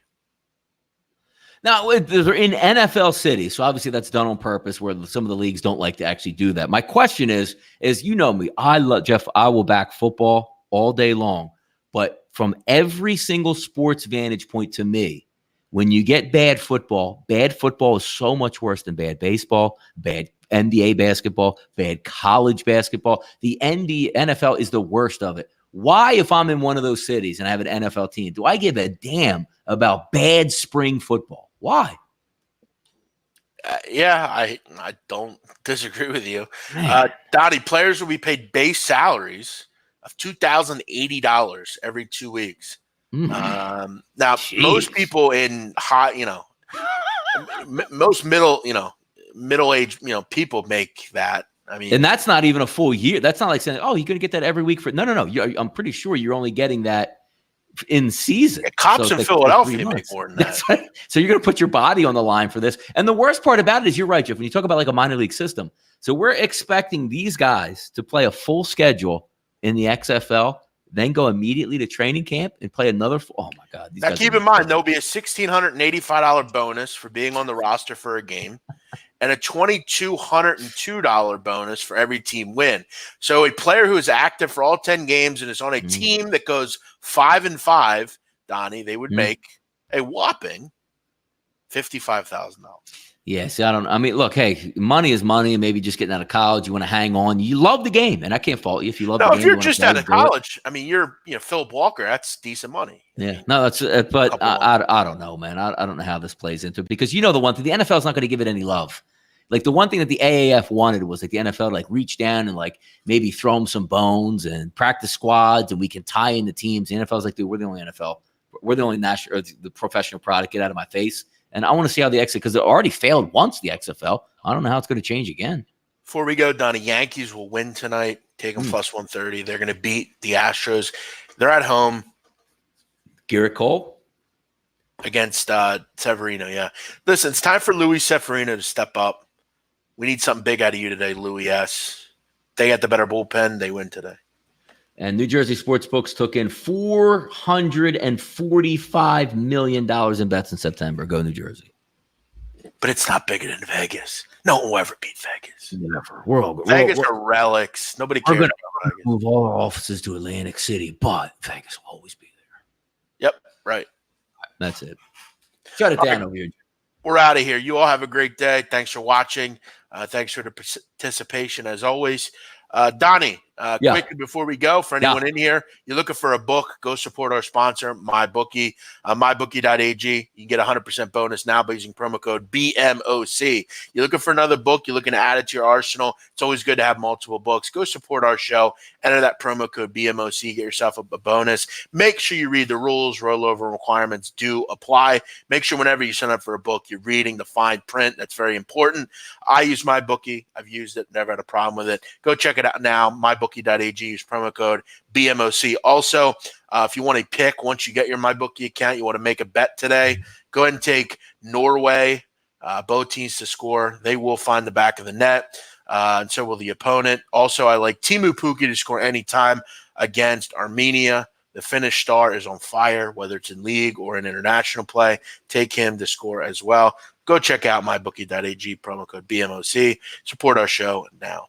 Now, they're in NFL cities, so obviously that's done on purpose where some of the leagues don't like to actually do that. My question is you know me, Jeff, I will back football all day long. But from every single sports vantage point to me, when you get bad football is so much worse than bad baseball, bad NBA basketball, bad college basketball. The NFL is the worst of it. Why, if I'm in one of those cities and I have an NFL team, do I give a damn about bad spring football? Why? I don't disagree with you. Donnie, players will be paid base salaries of $2,080 every 2 weeks. Now, Jeez. Most people in most middle-aged, people make that. I mean, and that's not even a full year. That's not like saying, "Oh, you're going to get that every week for." No. I'm pretty sure you're only getting that in season. Yeah, cops in Philadelphia make more than that. Right. So you're going to put your body on the line for this. And the worst part about it is, you're right, Jeff. When you talk about like a minor league system, so we're expecting these guys to play a full schedule in the XFL, then go immediately to training camp and play another. Oh my God! Now keep in mind, there'll be a $1,685 bonus for being on the roster for a game, and a $2,202 bonus for every team win. So a player who is active for all 10 games and is on a team that goes 5-5, Donnie, they would make a whopping $55,000. Yes, I mean, look, hey, money is money. Maybe just getting out of college, you want to hang on. You love the game, and I can't fault you if you love the game. No, if you're just out of college, I mean, you're Phillip Walker. That's decent money. Yeah, no, that's but I don't know, man. I don't know how this plays into it because the one thing, the NFL is not going to give it any love. Like the one thing that the AAF wanted was like the NFL to like reach down and like maybe throw them some bones and practice squads, and we can tie in the teams. The NFL's like, dude, we're the only NFL. We're the only national, or the professional product. Get out of my face. And I want to see how the XFL, because it already failed once, the XFL. I don't know how it's going to change again. Before we go, Donnie, Yankees will win tonight. Take them plus 130. They're going to beat the Astros. They're at home. Garrett Cole? Against Severino, yeah. Listen, it's time for Louis Severino to step up. We need something big out of you today, Louis S. They got the better bullpen. They win today. And New Jersey sportsbooks took in $445 million in bets in September. Go New Jersey. But it's not bigger than Vegas. No one will ever beat Vegas. Never. Vegas are relics. Nobody cares We're about going to move all our offices to Atlantic City, but Vegas will always be there. Yep, right. That's it. Shut it down over here. We're out of here. You all have a great day. Thanks for watching. Thanks for the participation as always. Donnie, quickly before we go, for anyone in here, you're looking for a book, go support our sponsor, MyBookie, mybookie.ag. You can get 100% bonus now by using promo code BMOC. You're looking for another book, you're looking to add it to your arsenal. It's always good to have multiple books. Go support our show. Enter that promo code BMOC. Get yourself a bonus. Make sure you read the rules. Rollover requirements do apply. Make sure whenever you sign up for a book, you're reading the fine print. That's very important. I use MyBookie. I've used it. Never had a problem with it. Go check it out now. MyBookie.ag. Use promo code BMOC. Also, if you want to pick, once you get your MyBookie account, you want to make a bet today, go ahead and take Norway, both teams to score. They will find the back of the net, and so will the opponent. Also, I like Timu Pukki to score anytime against Armenia. The Finnish star is on fire, whether it's in league or in international play. Take him to score as well. Go check out mybookie.ag, promo code BMOC. Support our show now.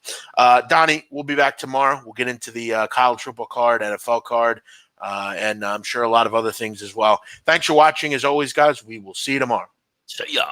Donnie, we'll be back tomorrow. We'll get into the college football card, NFL card, and I'm sure a lot of other things as well. Thanks for watching. As always, guys, we will see you tomorrow. See ya.